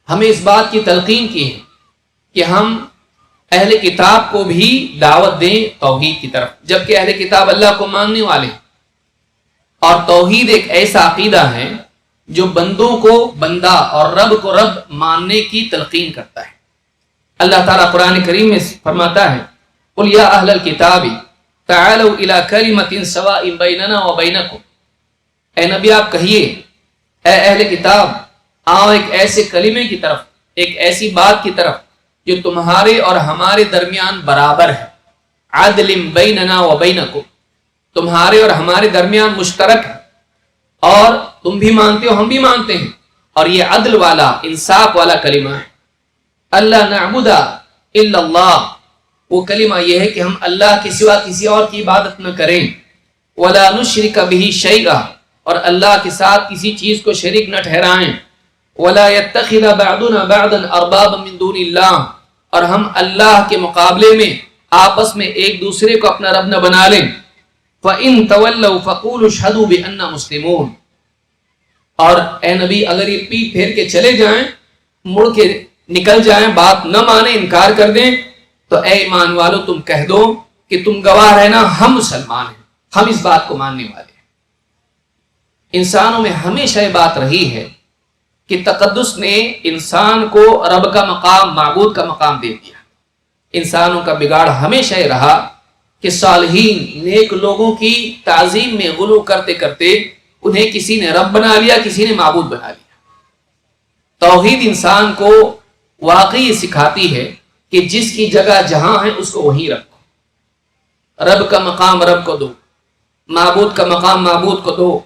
ہمیں اس بات کی تلقین کی ہے کہ ہم اہل کتاب کو بھی دعوت دیں توحید کی طرف، جبکہ اہل کتاب اللہ کو ماننے والے ہیں۔ اور توحید ایک ایسا عقیدہ ہے جو بندوں کو بندہ اور رب کو رب ماننے کی تلقین کرتا ہے۔ اللہ تعالیٰ قرآن کریم میں فرماتا ہے قُلْ يَا أَهْلَ الْكِتَابِ تَعَالَوْا إِلَىٰ كَلِمَةٍ سَوَاءٍ بَيْنَنَا وَبَيْنَكُمْ، اے نبی آپ کہیے، اے اہل کتاب، آؤ ایک ایسے کلمے کی طرف، ایک ایسی بات کی طرف جو تمہارے اور ہمارے درمیان برابر ہے، عدل بیننا و بینکم، تمہارے اور ہمارے درمیان مشترک ہے، اور تم بھی مانتے ہو ہم بھی مانتے ہیں، اور یہ عدل والا انصاف والا کلمہ ہے۔ اللہ نعبد الا اللہ، وہ کلمہ یہ ہے کہ ہم اللہ کے سوا کسی اور کی عبادت نہ کریں، ولا نشرک بہ شیئا، اور اللہ کے ساتھ کسی چیز کو شریک نہ ٹھہرائیں، ولا يتخذ بعضنا بعضا اربابا من دون اللہ، اور ہم اللہ کے مقابلے میں آپس میں ایک دوسرے کو اپنا رب نہ بنا لیں۔ فَإِن تَوَلَّوْا فَقُولُوا اشْهَدُوا بِأَنَّا مُسْلِمُونَ، اور اے نبی اگر یہ پیٹ پھیر کے چلے جائیں، مڑ کے نکل جائیں، بات نہ مانیں، انکار کر دیں، تو اے ایمان والو تم کہہ دو کہ تم گواہ رہنا ہم مسلمان ہیں، ہم اس بات کو ماننے والے ہیں۔ انسانوں میں ہمیشہ یہ بات رہی ہے کہ تقدس نے انسان کو رب کا مقام، معبود کا مقام دے دیا۔ انسانوں کا بگاڑ ہمیشہ یہ رہا کہ صالحین نیک لوگوں کی تعظیم میں غلو کرتے کرتے انہیں کسی نے رب بنا لیا، کسی نے معبود بنا لیا۔ توحید انسان کو واقعی سکھاتی ہے کہ جس کی جگہ جہاں ہے اس کو وہیں رکھو، رب کا مقام رب کو دو، معبود کا مقام معبود کو دو،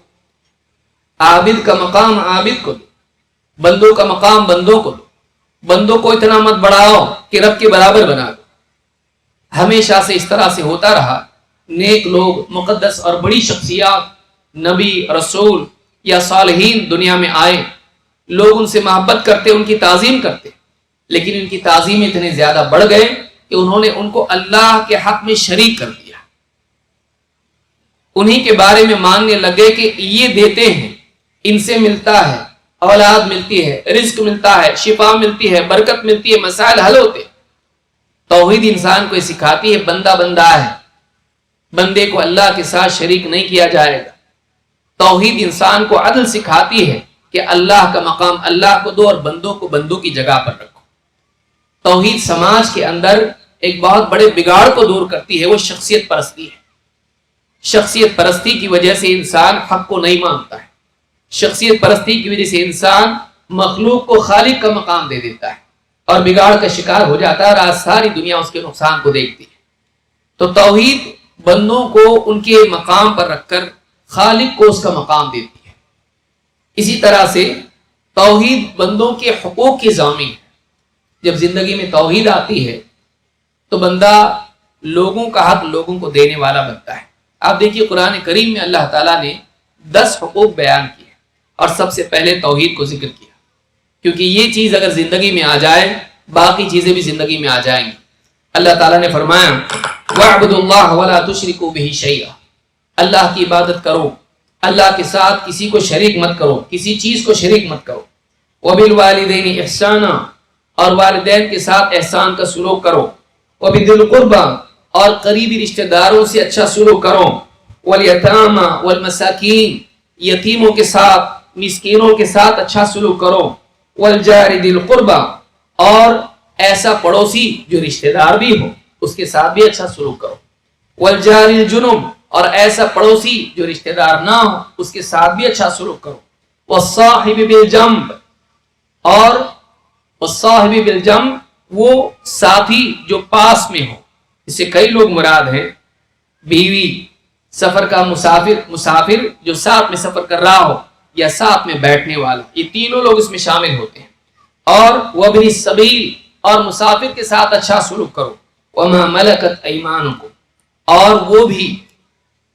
عابد کا مقام عابد کو دو، بندوں کا مقام بندوں کو دو، بندوں کو اتنا مت بڑھاؤ کہ رب کے برابر بنا دو۔ ہمیشہ سے اس طرح سے ہوتا رہا، نیک لوگ، مقدس اور بڑی شخصیات، نبی، رسول یا صالحین دنیا میں آئے، لوگ ان سے محبت کرتے، ان کی تعظیم کرتے، لیکن ان کی تعظیم اتنے زیادہ بڑھ گئے کہ انہوں نے ان کو اللہ کے حق میں شریک کر دیا۔ انہی کے بارے میں ماننے لگے کہ یہ دیتے ہیں، ان سے ملتا ہے، اولاد ملتی ہے، رزق ملتا ہے، شفا ملتی ہے، برکت ملتی ہے، مسائل حل ہوتے۔ توحید انسان کو یہ سکھاتی ہے بندہ بندہ ہے، بندے کو اللہ کے ساتھ شریک نہیں کیا جائے گا۔ توحید انسان کو عدل سکھاتی ہے کہ اللہ کا مقام اللہ کو دو اور بندوں کو بندوں کی جگہ پر رکھو۔ توحید سماج کے اندر ایک بہت بڑے بگاڑ کو دور کرتی ہے، وہ شخصیت پرستی ہے۔ شخصیت پرستی کی وجہ سے انسان حق کو نہیں مانتا ہے، شخصیت پرستی کی وجہ سے انسان مخلوق کو خالق کا مقام دے دیتا ہے اور بگاڑ کا شکار ہو جاتا ہے، اور آج ساری دنیا اس کے نقصان کو دیکھتی ہے۔ تو توحید بندوں کو ان کے مقام پر رکھ کر خالق کو اس کا مقام دیتی ہے۔ اسی طرح سے توحید بندوں کے حقوق کی ضامن ہے۔ جب زندگی میں توحید آتی ہے تو بندہ لوگوں کا حق لوگوں کو دینے والا بنتا ہے۔ آپ دیکھیے قرآن کریم میں اللہ تعالیٰ نے 10 حقوق بیان کیے اور سب سے پہلے توحید کو ذکر کیا، کیونکہ یہ چیز اگر زندگی میں آ جائے باقی چیزیں بھی زندگی میں آ جائیں گی۔ اللہ تعالیٰ نے فرمایا وَاعْبُدُوا اللَّهَ وَلَا تُشْرِكُوا بِهِ شَيْئًا، اللہ کی عبادت کرو، اللہ کے ساتھ کسی کو شریک مت کرو، کسی چیز کو شریک مت کرو۔ وَبِالْوَالِدَيْنِ إِحْسَانًا، اور والدین کے ساتھ احسان کا سلوک کرو۔ وَبِذِي الْقُرْبَى، اور قریبی رشتہ داروں سے اچھا سلوک کرو۔ وَالْيَتَامَى وَالْمَسَاكِينِ، یتیموں کے ساتھ، مسکینوں کے ساتھ اچھا سلوک کرو۔ وَالْجَارِ ذِي الْقُرْبَى، اور ایسا پڑوسی جو رشتہ دار بھی ہو اس کے ساتھ بھی اچھا سلوک کرو۔ وَالْجَارِ الْجُنُبِ، اور ایسا پڑوسی جو رشتہ دار نہ ہو اس کے ساتھ بھی اچھا سلوک کرو۔ وَالصَّاحِبِ بِالْجَنبِ، اور والصاحب بالجنب، وہ ساتھی جو پاس میں ہو، اس سے کئی لوگ مراد ہیں، بیوی، سفر کا مسافر جو ساتھ میں سفر کر رہا ہو یا ساتھ میں بیٹھنے والا، یہ تینوں لوگ اس میں شامل ہوتے ہیں۔ اور وابن السبیل، اور مسافر کے ساتھ اچھا سلوک کرو۔ وما ملکت ایمانکم، اور وہ بھی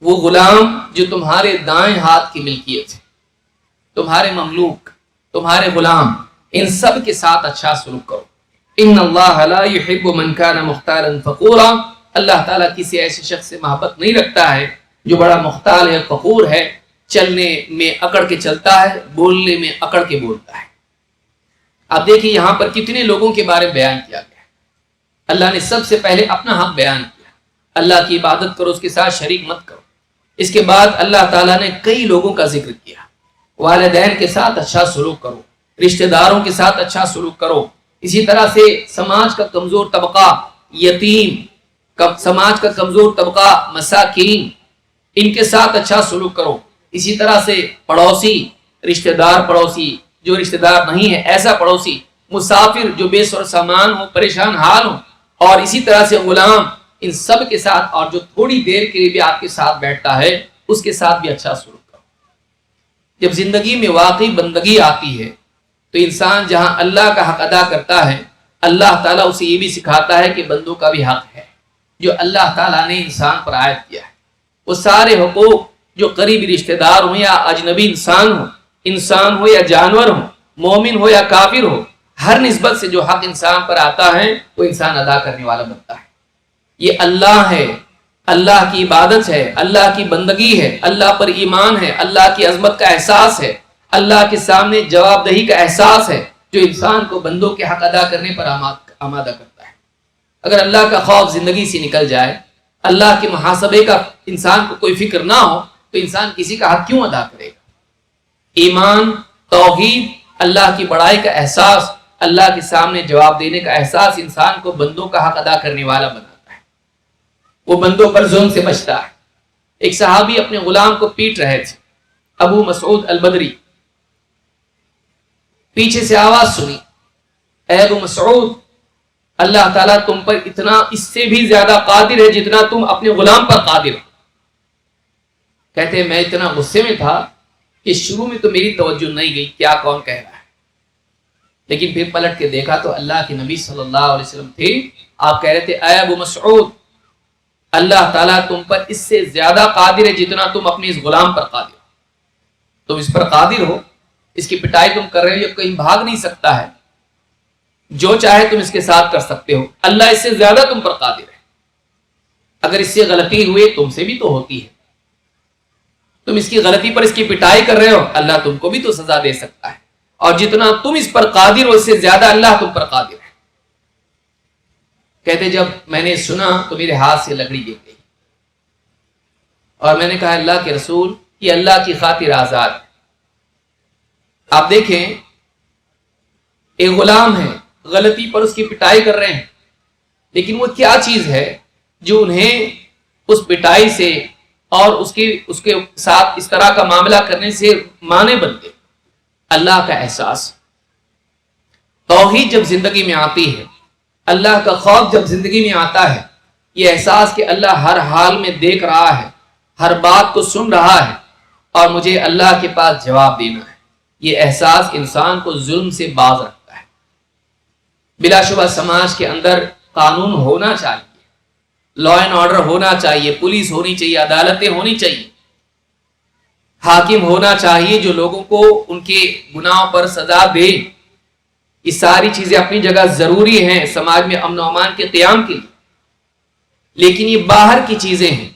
وہ غلام جو تمہارے دائیں ہاتھ کی ملکیت ہے، تمہارے مملوک، تمہارے غلام، ان سب کے ساتھ اچھا سلوک کرو۔ ان اللہ لا يحب من كان مختالا فخورا، اللہ تعالیٰ کسی ایسے شخص سے محبت نہیں رکھتا ہے جو بڑا مختال ہے، فخور ہے، چلنے میں اکڑ کے چلتا ہے، بولنے میں اکڑ کے بولتا ہے۔ اب دیکھیں یہاں پر کتنے لوگوں کے بارے میں بیان کیا گیا ہے۔ اللہ نے سب سے پہلے اپنا حق بیان کیا، اللہ کی عبادت کرو، اس کے ساتھ شریک مت کرو۔ اس کے بعد اللہ تعالیٰ نے کئی لوگوں کا ذکر کیا، والدین کے ساتھ اچھا سلوک کرو، رشتہ داروں کے ساتھ اچھا سلوک کرو، اسی طرح سے سماج کا کمزور طبقہ یتیم، سماج کا کمزور طبقہ مساکین، ان کے ساتھ اچھا سلوک کرو، اسی طرح سے پڑوسی، رشتہ دار پڑوسی، جو رشتہ دار نہیں ہے ایسا پڑوسی، مسافر جو بے سر سامان ہو، پریشان حال ہو، اور اسی طرح سے غلام، ان سب کے ساتھ، اور جو تھوڑی دیر کے لیے بھی آپ کے ساتھ بیٹھتا ہے اس کے ساتھ بھی اچھا سلوک کرو۔ جب زندگی میں واقعی بندگی آتی ہے تو انسان جہاں اللہ کا حق ادا کرتا ہے، اللہ تعالیٰ اسے یہ بھی سکھاتا ہے کہ بندوں کا بھی حق ہے جو اللہ تعالیٰ نے انسان پر عائد کیا ہے۔ وہ سارے حقوق جو قریبی رشتہ دار ہوں یا اجنبی انسان ہو یا جانور ہو، مومن ہو یا کافر ہو، ہر نسبت سے جو حق انسان پر آتا ہے وہ انسان ادا کرنے والا بنتا ہے۔ یہ اللہ ہے، اللہ کی عبادت ہے، اللہ کی بندگی ہے، اللہ پر ایمان ہے، اللہ کی عظمت کا احساس ہے، اللہ کے سامنے جواب دہی کا احساس ہے، جو انسان کو بندوں کے حق ادا کرنے پر آمادہ کرتا ہے۔ اگر اللہ کا خوف زندگی سے نکل جائے، اللہ کے محاسبے کا انسان کو کوئی فکر نہ ہو، تو انسان کسی کا حق کیوں ادا کرے گا؟ ایمان، توحید، اللہ کی بڑائی کا احساس، اللہ کے سامنے جواب دینے کا احساس انسان کو بندوں کا حق ادا کرنے والا بناتا ہے، وہ بندوں پر ظلم سے بچتا ہے۔ ایک صحابی اپنے غلام کو پیٹ رہے تھے، ابو مسعود البدری، پیچھے سے آواز سنی، اے ابو مسعود، اللہ تعالیٰ تم پر اتنا اس سے بھی زیادہ قادر ہے جتنا تم اپنے غلام پر قادر ہو۔ کہتے ہیں میں اتنا غصے میں تھا کہ شروع میں تو میری توجہ نہیں گئی کیا کون کہہ رہا ہے، لیکن پھر پلٹ کے دیکھا تو اللہ کے نبی صلی اللہ علیہ وسلم تھے۔ آپ کہہ رہے تھے اے ابو مسعود، اللہ تعالیٰ تم پر اس سے زیادہ قادر ہے جتنا تم اپنے اس غلام پر قادر ہو۔ تم اس پر قادر ہو، اس کی پٹائی تم کر رہے ہو، یہ کہیں بھاگ نہیں سکتا ہے، جو چاہے تم اس کے ساتھ کر سکتے ہو، اللہ اس سے زیادہ تم پر قادر ہے۔ اگر اس سے غلطی ہوئی تم سے بھی تو ہوتی ہے، تم اس کی غلطی پر اس کی پٹائی کر رہے ہو، اللہ تم کو بھی تو سزا دے سکتا ہے، اور جتنا تم اس پر قادر ہو اس سے زیادہ اللہ تم پر قادر ہے۔ کہتے جب میں نے سنا تو میرے ہاتھ سے لکڑی گر گئی، اور میں نے کہا اللہ کے رسول، یہ اللہ کی خاطر آزاد ہے۔ آپ دیکھیں ایک غلام ہے، غلطی پر اس کی پٹائی کر رہے ہیں، لیکن وہ کیا چیز ہے جو انہیں اس پٹائی سے اور اس کے ساتھ اس طرح کا معاملہ کرنے سے مانے بنتے؟ اللہ کا احساس۔ توحید جب زندگی میں آتی ہے، اللہ کا خوف جب زندگی میں آتا ہے، یہ احساس کہ اللہ ہر حال میں دیکھ رہا ہے، ہر بات کو سن رہا ہے، اور مجھے اللہ کے پاس جواب دینا ہے، یہ احساس انسان کو ظلم سے باز رکھتا ہے۔ بلا شبہ سماج کے اندر قانون ہونا چاہیے، لا اینڈ آرڈر ہونا چاہیے، پولیس ہونی چاہیے، عدالتیں ہونی چاہیے، حاکم ہونا چاہیے جو لوگوں کو ان کے گناہوں پر سزا دے۔ یہ ساری چیزیں اپنی جگہ ضروری ہیں سماج میں امن و امان کے قیام کے لیے، لیکن یہ باہر کی چیزیں ہیں،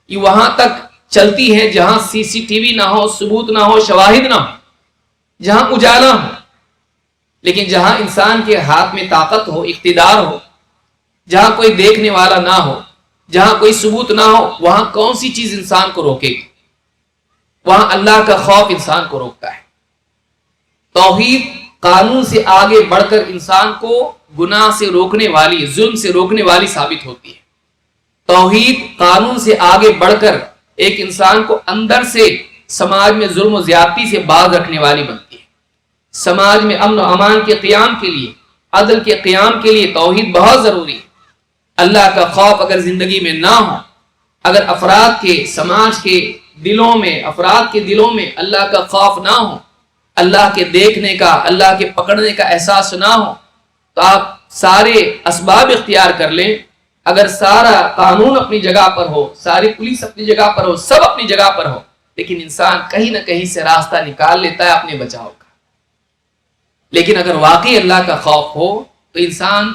یہ وہاں تک چلتی ہیں جہاں CCTV نہ ہو، ثبوت نہ ہو، شواہد نہ ہو، جہاں اجالا ہو۔ لیکن جہاں انسان کے ہاتھ میں طاقت ہو، اقتدار ہو، جہاں کوئی دیکھنے والا نہ ہو، جہاں کوئی ثبوت نہ ہو، وہاں کون سی چیز انسان کو روکے گی؟ وہاں اللہ کا خوف انسان کو روکتا ہے۔ توحید قانون سے آگے بڑھ کر انسان کو گناہ سے روکنے والی، ظلم سے روکنے والی ثابت ہوتی ہے۔ توحید قانون سے آگے بڑھ کر ایک انسان کو اندر سے سماج میں ظلم و زیادتی سے باز رکھنے والی بنتی ہے۔ سماج میں امن و امان کے قیام کے لیے، عدل کے قیام کے لیے توحید بہت ضروری ہے۔ اللہ کا خوف اگر زندگی میں نہ ہو، اگر افراد کے، سماج کے دلوں میں، افراد کے دلوں میں اللہ کا خوف نہ ہو، اللہ کے دیکھنے کا، اللہ کے پکڑنے کا احساس نہ ہو، تو آپ سارے اسباب اختیار کر لیں، اگر سارا قانون اپنی جگہ پر ہو، ساری پولیس اپنی جگہ پر ہو، سب اپنی جگہ پر ہو، لیکن انسان کہیں نہ کہیں سے راستہ نکال لیتا ہے اپنے بچاؤ کا۔ لیکن اگر واقعی اللہ کا خوف ہو تو انسان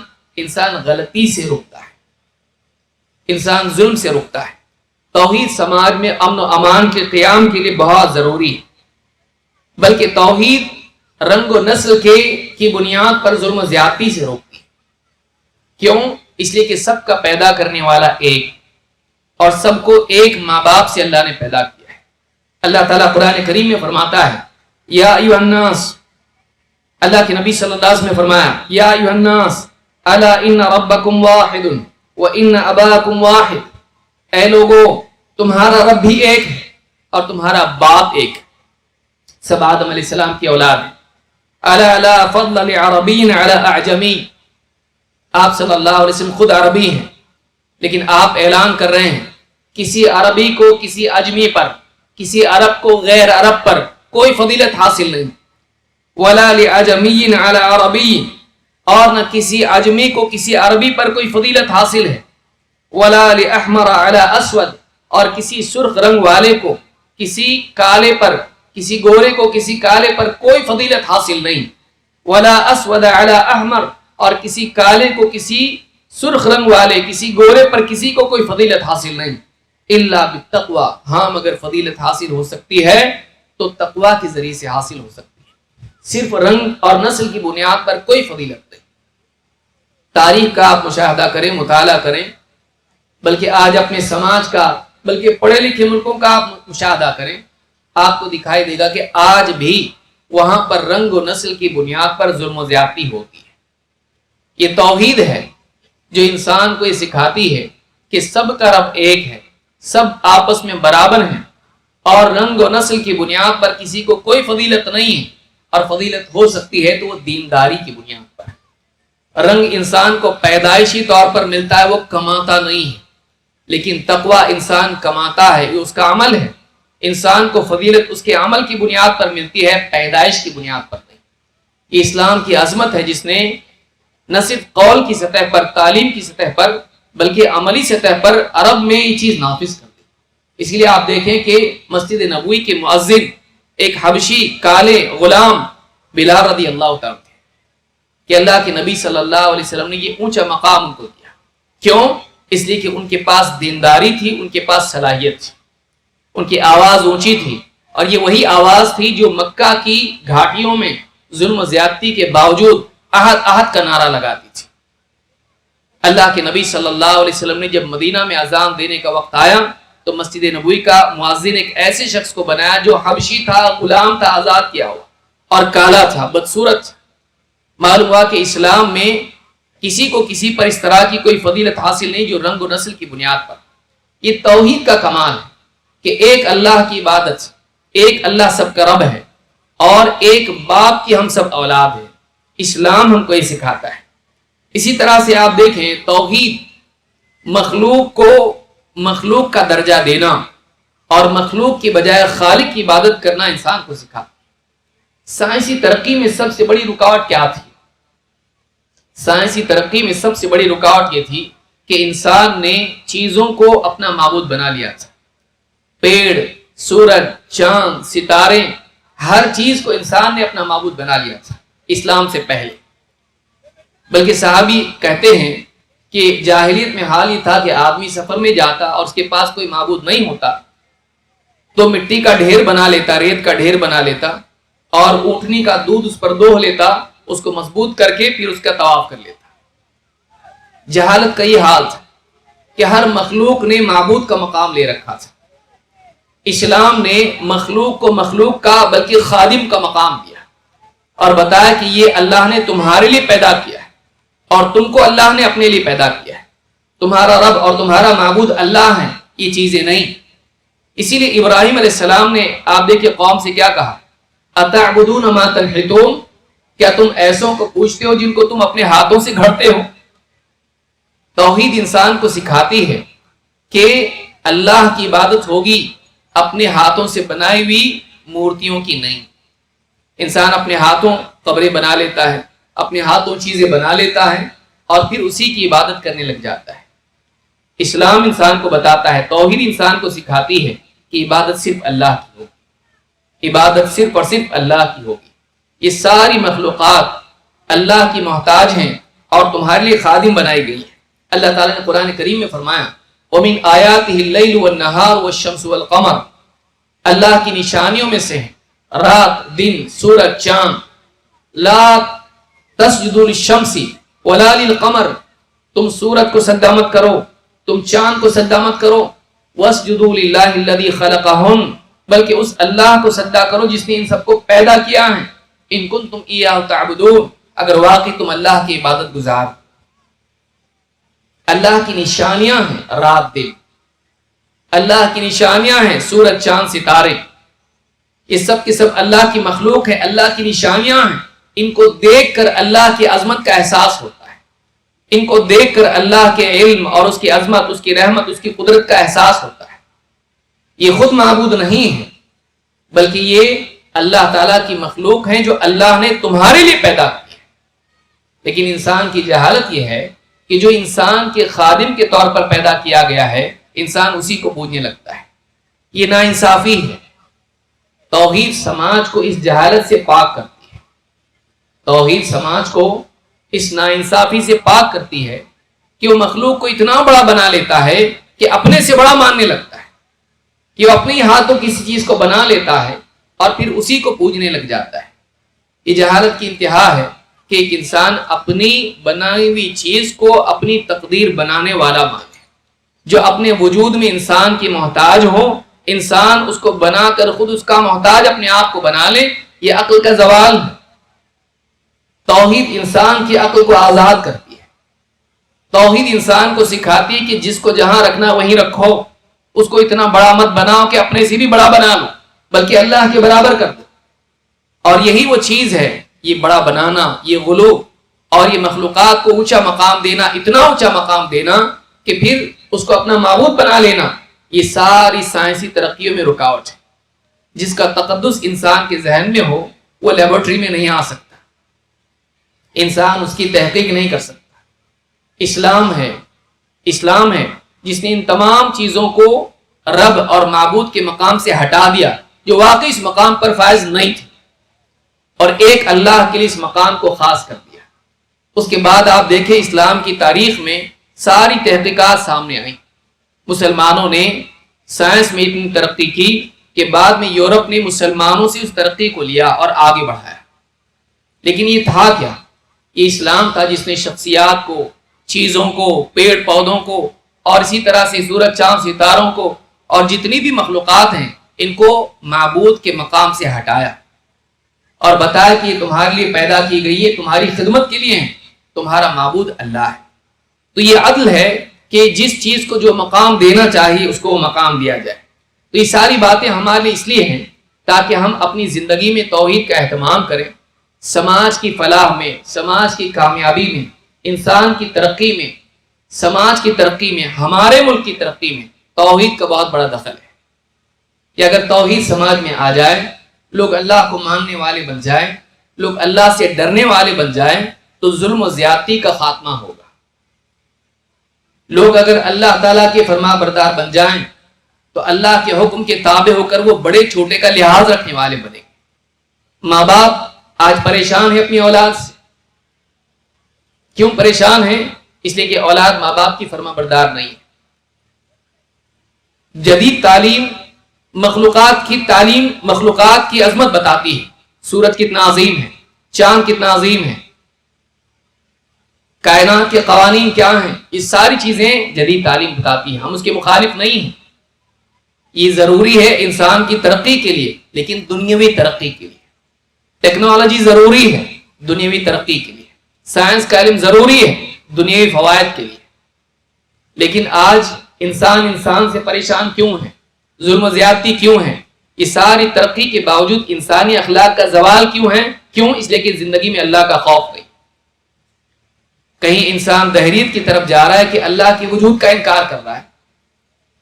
غلطی سے رکتا ہے، انسان ظلم سے رکتا ہے۔ توحید سماج میں امن و امان کے قیام کے لیے بہت ضروری ہے، بلکہ توحید رنگ و نسل کی بنیاد پر ظلم و زیادتی سے روکتی ہے۔ کیوں؟ اس لیے کہ سب کا پیدا کرنے والا ایک، اور سب کو ایک ماں باپ سے اللہ نے پیدا کیا ہے۔ اللہ تعالیٰ قرآن کریم میں فرماتا ہے یا ایھا الناس، اللہ کے نبی صلی اللہ علیہ وسلم نے فرمایا یا ایھا الناس الا ان ربکم واحد وان اباکم واحد، اے لوگو تمہارا رب بھی ایک ہے اور تمہارا باپ ایک ہے، سب آدم علیہ السلام کی اولاد ہیں۔ الا لا فضل لعربی علی اعجمی، آپ صلی اللہ علیہ وسلم خود عربی ہیں، لیکن آپ اعلان کر رہے ہیں کسی عربی کو کسی اجمی پر، کسی عرب کو غیر عرب پر کوئی فضیلت حاصل نہیں، ولا لعجمی علی عربی، اور نہ کسی اجمی کو کسی عربی پر کوئی فضیلت حاصل ہے، ولا لاحمر علی اسود، اور کسی سرخ رنگ والے کو کسی کالے پر، کسی گورے کو کسی کالے پر کوئی فضیلت حاصل نہیں، ولا اسود علی احمر، اور کسی کالے کو کسی سرخ رنگ والے، کسی گورے پر کسی کو کوئی فضیلت حاصل نہیں، الا بالتقوی، ہاں مگر فضیلت حاصل ہو سکتی ہے تو تقوی کے ذریعے سے حاصل ہو سکتی ہے، صرف رنگ اور نسل کی بنیاد پر کوئی فضیلت نہیں۔ تاریخ کا آپ مشاہدہ کریں، مطالعہ کریں، بلکہ آج اپنے سماج کا، بلکہ پڑھے لکھے ملکوں کا آپ مشاہدہ کریں، آپ کو دکھائی دے گا کہ آج بھی وہاں پر رنگ و نسل کی بنیاد پر ظلم و زیادتی ہوتی ہے۔ یہ توحید ہے جو انسان کو یہ سکھاتی ہے کہ سب کا رب ایک ہے، سب آپس میں برابر ہیں، اور رنگ و نسل کی بنیاد پر کسی کو کوئی فضیلت نہیں ہے، اور فضیلت ہو سکتی ہے تو وہ دینداری کی بنیاد پر ہے۔ رنگ انسان کو پیدائشی طور پر ملتا ہے، وہ کماتا نہیں ہے، لیکن تقوی انسان کماتا ہے، یہ اس کا عمل ہے۔ انسان کو فضیلت اس کے عمل کی بنیاد پر ملتی ہے، پیدائش کی بنیاد پر نہیں۔ یہ اسلام کی عظمت ہے جس نے نہ صرف قول کی سطح پر، تعلیم کی سطح پر، بلکہ عملی سطح پر عرب میں یہ چیز نافذ کر دی۔ اس لیے آپ دیکھیں کہ مسجد نبوی کے مؤذن ایک حبشی کالے غلام بلال رضی اللہ تعالیٰ تھے، کہ اللہ کے نبی صلی اللہ علیہ وسلم نے یہ اونچا مقام ان کو دیا۔ کیوں؟ اس لیے کہ ان کے پاس دینداری تھی، ان کے پاس صلاحیت تھی، ان کی آواز اونچی تھی، اور یہ وہی آواز تھی جو مکہ کی گھاٹیوں میں ظلم و زیادتی کے باوجود احد احد کا نعرہ لگاتی تھی۔ اللہ کے نبی صلی اللہ علیہ وسلم نے جب مدینہ میں اذان دینے کا وقت آیا تو مسجد نبوی کا مؤذن ایک ایسے شخص کو بنایا جو حبشی تھا، غلام تھا، آزاد کیا ہوا، اور کالا تھا، بدصورت تھا۔ معلوم ہوا کہ اسلام میں کسی کو کسی پر اس طرح کی کوئی فضیلت حاصل نہیں جو رنگ و نسل کی بنیاد پر۔ یہ توحید کا کمال ہے کہ ایک اللہ کی عبادت، ایک اللہ سب کا رب ہے، اور ایک باپ کی ہم سب اولاد ہیں۔ اسلام ہم کو یہ سکھاتا ہے۔ اسی طرح سے آپ دیکھیں توحید مخلوق کو مخلوق کا درجہ دینا اور مخلوق کی بجائے خالق کی عبادت کرنا انسان کو سکھاتا ہے۔ سائنسی ترقی میں سب سے بڑی رکاوٹ کیا تھی؟ سائنسی ترقی میں سب سے بڑی رکاوٹ یہ تھی کہ انسان نے چیزوں کو اپنا معبود بنا لیا تھا۔ پیڑ، سورج، چاند، ستارے، ہر چیز کو انسان نے اپنا معبود بنا لیا تھا اسلام سے پہلے۔ بلکہ صحابی کہتے ہیں کہ جاہلیت میں حال یہ تھا کہ آدمی سفر میں جاتا اور اس کے پاس کوئی معبود نہیں ہوتا تو مٹی کا ڈھیر بنا لیتا، ریت کا ڈھیر بنا لیتا، اور اونٹنی کا دودھ اس پر دوہ لیتا، اس کو مضبوط کر کے پھر اس کا طواف کر لیتا۔ جہالت کا یہ حال تھا کہ ہر مخلوق نے معبود کا مقام لے رکھا تھا۔ اسلام نے مخلوق کو مخلوق کا بلکہ خادم کا مقام دیا اور بتایا کہ یہ اللہ نے تمہارے لیے پیدا کیا ہے اور تم کو اللہ نے اپنے لیے پیدا کیا ہے۔ تمہارا رب اور تمہارا معبود اللہ ہیں، یہ چیزیں نہیں۔ اسی لیے ابراہیم علیہ السلام نے آپ دیکھیں قوم سے کیا کہا، اتعبدون ما تنحتون، کیا تم ایسوں کو پوچھتے ہو جن کو تم اپنے ہاتھوں سے گھڑتے ہو؟ توحید انسان کو سکھاتی ہے کہ اللہ کی عبادت ہوگی اپنے ہاتھوں سے بنائی ہوئی مورتیوں کی نہیں۔ انسان اپنے ہاتھوں قبریں بنا لیتا ہے، اپنے ہاتھوں چیزیں بنا لیتا ہے اور پھر اسی کی عبادت کرنے لگ جاتا ہے۔ اسلام انسان کو بتاتا ہے، توحید انسان کو سکھاتی ہے کہ عبادت صرف اللہ کی ہوگی، عبادت صرف اور صرف اللہ کی ہوگی۔ یہ ساری مخلوقات اللہ کی محتاج ہیں اور تمہارے لیے خادم بنائی گئی ہیں۔ اللہ تعالیٰ نے قرآن کریم میں فرمایا، وَمِنْ آيَاتِهِ اللَّيْلُ وَالنَّهَارُ وَالشَّمْسُ وَالْقَمَرُ، اللہ کی نشانیوں میں سے ہیں رات، دن، سورج، چاند۔ لا تسجدوا للشمس ولا للقمر، تم سورج کو سجدہ مت کرو، تم چاند کو سجدہ مت کرو۔ واسجدوا للہ الذی خلقہن، بلکہ اس اللہ کو سجدہ کرو جس نے ان سب کو پیدا کیا ہے. ان کنتم ایاہ تعبدون، اگر واقعی تم اللہ کی عبادت گزار. اللہ کی نشانیاں ہیں رات دن، اللہ کی نشانیاں ہیں سورج چاند ستارے، یہ سب کے سب اللہ کی مخلوق ہے، اللہ کی نشانیاں ہیں. ان کو دیکھ کر اللہ کی عظمت کا احساس ہوتا ہے، ان کو دیکھ کر اللہ کے علم اور اس کی عظمت، اس کی رحمت، اس کی قدرت کا احساس ہوتا ہے. یہ خود معبود نہیں ہے بلکہ یہ اللہ تعالیٰ کی مخلوق ہیں جو اللہ نے تمہارے لیے پیدا کی ہے. لیکن انسان کی جہالت یہ ہے کہ جو انسان کے خادم کے طور پر پیدا کیا گیا ہے انسان اسی کو پوجنے لگتا ہے. یہ ناانصافی ہے. توحید سماج کو اس جہالت سے پاک کرتی ہے، توحید سماج کو اس ناانصافی سے پاک کرتی ہے کہ وہ مخلوق کو اتنا بڑا بنا لیتا ہے کہ اپنے سے بڑا ماننے لگتا ہے، کہ وہ اپنے ہاتھوں کسی چیز کو بنا لیتا ہے اور پھر اسی کو پوجنے لگ جاتا ہے. یہ جہالت کی انتہا ہے کہ ایک انسان اپنی بنائی ہوئی چیز کو اپنی تقدیر بنانے والا مانے. جو اپنے وجود میں انسان کی محتاج ہو، انسان اس کو بنا کر خود اس کا محتاج اپنے آپ کو بنا لے، یہ عقل کا زوال ہے. توحید انسان کی عقل کو آزاد کرتی ہے. توحید انسان کو سکھاتی ہے کہ جس کو جہاں رکھنا وہیں رکھو، اس کو اتنا بڑا مت بناؤ کہ اپنے سے بھی بڑا بنا لو، بلکہ اللہ کے برابر کر دو. اور یہی وہ چیز ہے، یہ بڑا بنانا، یہ غلو اور یہ مخلوقات کو اونچا مقام دینا، اتنا اونچا مقام دینا کہ پھر اس کو اپنا معبود بنا لینا، یہ ساری سائنسی ترقیوں میں رکاوٹ ہے. جس کا تقدس انسان کے ذہن میں ہو وہ لیبورٹری میں نہیں آ سکتا، انسان اس کی تحقیق نہیں کر سکتا. اسلام ہے جس نے ان تمام چیزوں کو رب اور معبود کے مقام سے ہٹا دیا جو واقعی اس مقام پر فائز نہیں تھے، اور ایک اللہ کے لیے اس مقام کو خاص کر دیا. اس کے بعد آپ دیکھیں اسلام کی تاریخ میں ساری تحقیقات سامنے آئیں. مسلمانوں نے سائنس میں اتنی ترقی کی کہ بعد میں یورپ نے مسلمانوں سے اس ترقی کو لیا اور آگے بڑھایا. لیکن یہ تھا کیا؟ یہ اسلام تھا جس نے شخصیات کو، چیزوں کو، پیڑ پودوں کو اور اسی طرح سے سورج چاند ستاروں کو اور جتنی بھی مخلوقات ہیں ان کو معبود کے مقام سے ہٹایا اور بتایا کہ یہ تمہارے لیے پیدا کی گئی ہے، تمہاری خدمت کے لیے ہے، تمہارا معبود اللہ ہے. تو یہ عدل ہے کہ جس چیز کو جو مقام دینا چاہیے اس کو وہ مقام دیا جائے. تو یہ ساری باتیں ہمارے لیے اس لیے ہیں تاکہ ہم اپنی زندگی میں توحید کا اہتمام کریں. سماج کی فلاح میں، سماج کی کامیابی میں، انسان کی ترقی میں، سماج کی ترقی میں، ہمارے ملک کی ترقی میں توحید کا بہت بڑا دخل ہے. کہ اگر توحید سماج میں آ جائے، لوگ اللہ کو ماننے والے بن جائیں، لوگ اللہ سے ڈرنے والے بن جائیں، تو ظلم و زیادتی کا خاتمہ ہوگا. لوگ اگر اللہ تعالیٰ کے فرما بردار بن جائیں تو اللہ کے حکم کے تابع ہو کر وہ بڑے چھوٹے کا لحاظ رکھنے والے بنیں گے. ماں باپ آج پریشان ہیں اپنی اولاد سے. کیوں پریشان ہیں؟ اس لیے کہ اولاد ماں باپ کی فرما بردار نہیں ہے. جدید تعلیم مخلوقات کی تعلیم مخلوقات کی عظمت بتاتی ہے. سورج کتنا عظیم ہے، چاند کتنا عظیم ہے، کائنات کے قوانین کیا ہیں، یہ ساری چیزیں جدید تعلیم بتاتی ہیں. ہم اس کے مخالف نہیں ہیں. یہ ضروری ہے انسان کی ترقی کے لیے، لیکن دنیاوی ترقی کے لیے. ٹیکنالوجی ضروری ہے دنیاوی ترقی کے لیے، سائنس کا علم ضروری ہے دنیاوی فوائد کے لیے. لیکن آج انسان سے پریشان کیوں ہے؟ ظلم و زیادتی کیوں ہے؟ یہ ساری ترقی کے باوجود انسانی اخلاق کا زوال کیوں ہے؟ کیوں؟ اس لیے کہ زندگی میں اللہ کا خوف نہیں. کہیں انسان دہریت کی طرف جا رہا ہے کہ اللہ کے وجود کا انکار کر رہا ہے.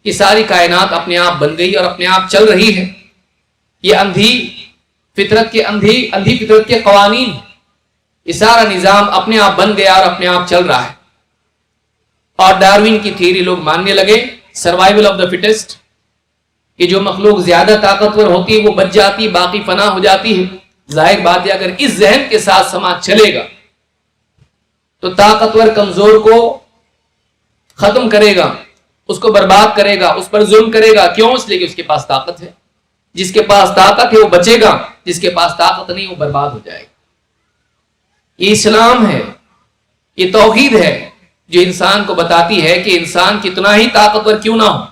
یہ ساری کائنات اپنے آپ بن گئی اور اپنے آپ چل رہی ہے. یہ اندھی فطرت کے قوانین، یہ سارا نظام اپنے آپ بن گیا اور اپنے آپ چل رہا ہے. اور ڈاروین کی تھیوری لوگ ماننے لگے، سروائیول آف دا فٹسٹ، کہ جو مخلوق زیادہ طاقتور ہوتی ہے وہ بچ جاتی ہے، باقی فنا ہو جاتی ہے. ظاہر بات ہے اگر اس ذہن کے ساتھ سماج چلے گا تو طاقتور کمزور کو ختم کرے گا، اس کو برباد کرے گا، اس پر ظلم کرے گا. کیوں؟ اس لیے کہ اس کے پاس طاقت ہے. جس کے پاس طاقت ہے وہ بچے گا، جس کے پاس طاقت نہیں وہ برباد ہو جائے گا. یہ اسلام ہے، یہ توحید ہے جو انسان کو بتاتی ہے کہ انسان کتنا ہی طاقتور کیوں نہ ہو،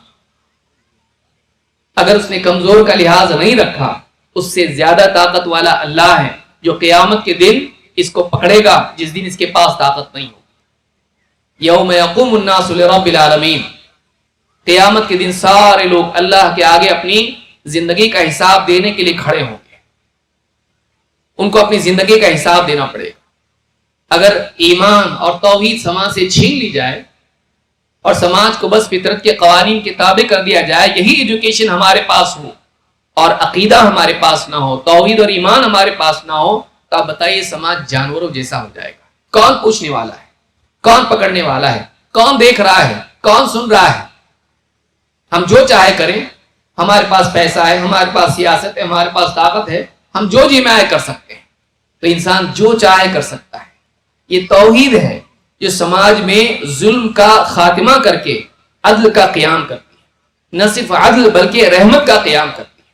اگر اس نے کمزور کا لحاظ نہیں رکھا، اس سے زیادہ طاقت والا اللہ ہے جو قیامت کے دن اس کو پکڑے گا، جس دن اس کے پاس طاقت نہیں ہوگی۔ یوم یقوم الناس لرب العالمین، قیامت کے دن سارے لوگ اللہ کے آگے اپنی زندگی کا حساب دینے کے لیے کھڑے ہوں گے، ان کو اپنی زندگی کا حساب دینا پڑے گا۔ اگر ایمان اور توحید سماج سے چھین لی جائے اور سماج کو بس فطرت کے قوانین کے تابع کر دیا جائے، یہی ایجوکیشن ہمارے پاس ہو اور عقیدہ ہمارے پاس نہ ہو، توحید اور ایمان ہمارے پاس نہ ہو، تو آپ بتائیے سماج جانوروں جیسا ہو جائے گا۔ کون پوچھنے والا ہے؟ کون پکڑنے والا ہے؟ کون دیکھ رہا ہے؟ کون سن رہا ہے؟ ہم جو چاہے کریں، ہمارے پاس پیسہ ہے، ہمارے پاس سیاست ہے، ہمارے پاس طاقت ہے، ہم جو جی میں کر سکتے ہیں، تو انسان جو چاہے کر سکتا ہے۔ یہ توحید ہے جو سماج میں ظلم کا خاتمہ کر کے عدل کا قیام کرتی ہے، نہ صرف عدل بلکہ رحمت کا قیام کرتی ہے۔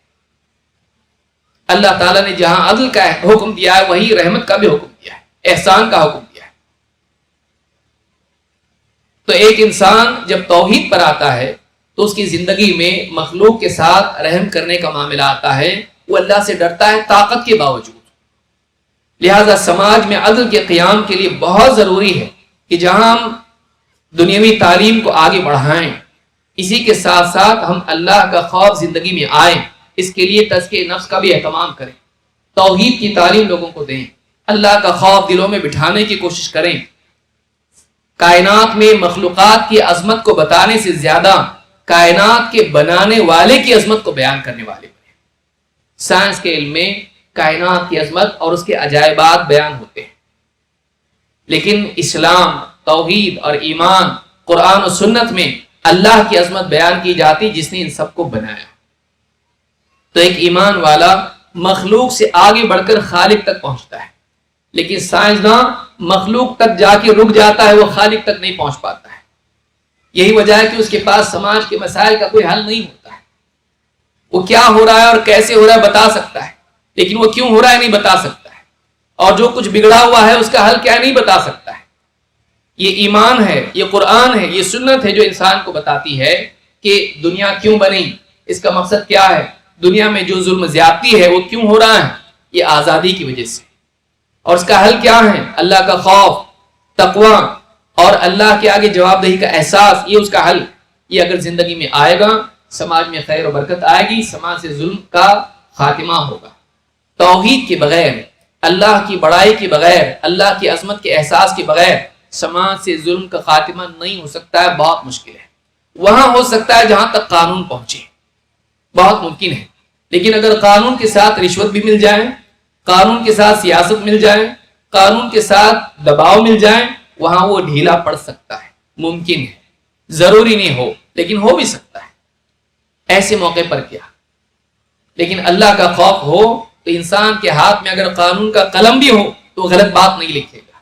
اللہ تعالیٰ نے جہاں عدل کا حکم دیا ہے وہی رحمت کا بھی حکم دیا ہے، احسان کا حکم دیا ہے۔ تو ایک انسان جب توحید پر آتا ہے تو اس کی زندگی میں مخلوق کے ساتھ رحم کرنے کا معاملہ آتا ہے، وہ اللہ سے ڈرتا ہے طاقت کے باوجود۔ لہذا سماج میں عدل کے قیام کے لیے بہت ضروری ہے کہ جہاں ہم دنیاوی تعلیم کو آگے بڑھائیں، اسی کے ساتھ ساتھ ہم اللہ کا خوف زندگی میں آئیں، اس کے لیے تزکیہ نفس کا بھی اہتمام کریں، توحید کی تعلیم لوگوں کو دیں، اللہ کا خوف دلوں میں بٹھانے کی کوشش کریں۔ کائنات میں مخلوقات کی عظمت کو بتانے سے زیادہ کائنات کے بنانے والے کی عظمت کو بیان کرنے والے بنے۔ سائنس کے علم میں کائنات کی عظمت اور اس کے عجائبات بیان ہوتے ہیں، لیکن اسلام، توحید اور ایمان، قرآن و سنت میں اللہ کی عظمت بیان کی جاتی جس نے ان سب کو بنایا۔ تو ایک ایمان والا مخلوق سے آگے بڑھ کر خالق تک پہنچتا ہے، لیکن سائنسداں مخلوق تک جا کے رک جاتا ہے، وہ خالق تک نہیں پہنچ پاتا ہے۔ یہی وجہ ہے کہ اس کے پاس سماج کے مسائل کا کوئی حل نہیں ہوتا ہے۔ وہ کیا ہو رہا ہے اور کیسے ہو رہا ہے بتا سکتا ہے، لیکن وہ کیوں ہو رہا ہے نہیں بتا سکتا ہے، اور جو کچھ بگڑا ہوا ہے اس کا حل کیا نہیں بتا سکتا ہے۔ یہ ایمان ہے، یہ قرآن ہے، یہ سنت ہے جو انسان کو بتاتی ہے کہ دنیا کیوں بنی، اس کا مقصد کیا ہے، دنیا میں جو ظلم زیادتی ہے وہ کیوں ہو رہا ہے، یہ آزادی کی وجہ سے، اور اس کا حل کیا ہے، اللہ کا خوف، تقوی اور اللہ کے آگے جواب دہی کا احساس، یہ اس کا حل۔ یہ اگر زندگی میں آئے گا، سماج میں خیر و برکت آئے گی، سماج سے ظلم کا خاتمہ ہوگا۔ توحید کے بغیر، اللہ کی بڑائی کے بغیر، اللہ کی عظمت کے احساس کے بغیر سماج سے ظلم کا خاتمہ نہیں ہو سکتا ہے، بہت مشکل ہے۔ وہاں ہو سکتا ہے جہاں تک قانون پہنچے، بہت ممکن ہے، لیکن اگر قانون کے ساتھ رشوت بھی مل جائے، قانون کے ساتھ سیاست مل جائے، قانون کے ساتھ دباؤ مل جائے، وہاں وہ ڈھیلا پڑ سکتا ہے، ممکن ہے، ضروری نہیں ہو لیکن ہو بھی سکتا ہے۔ ایسے موقع پر کیا، لیکن اللہ کا خوف ہو تو انسان کے ہاتھ میں اگر قانون کا قلم بھی ہو تو غلط بات نہیں لکھے گا،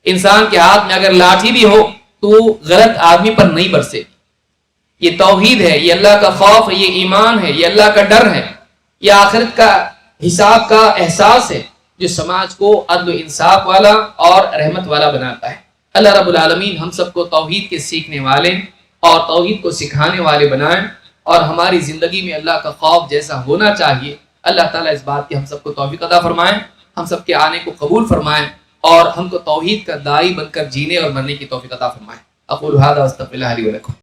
انسان کے ہاتھ میں اگر لاٹھی بھی ہو تو غلط آدمی پر نہیں برسے گی۔ یہ توحید ہے، یہ اللہ کا خوف ہے، یہ ایمان ہے، یہ اللہ کا ڈر ہے، یہ آخرت کا حساب کا احساس ہے جو سماج کو عدل و انصاف والا اور رحمت والا بناتا ہے۔ اللہ رب العالمین ہم سب کو توحید کے سیکھنے والے اور توحید کو سکھانے والے بنائیں، اور ہماری زندگی میں اللہ کا خوف جیسا ہونا چاہیے، اللہ تعالیٰ اس بات کی ہم سب کو توفیق عطا فرمائیں، ہم سب کے آنے کو قبول فرمائیں، اور ہم کو توحید کا داعی بن کر جینے اور مرنے کی توفیق عطا فرمائیں۔ اقول ھذا واستغفر اللہ لی ولکم۔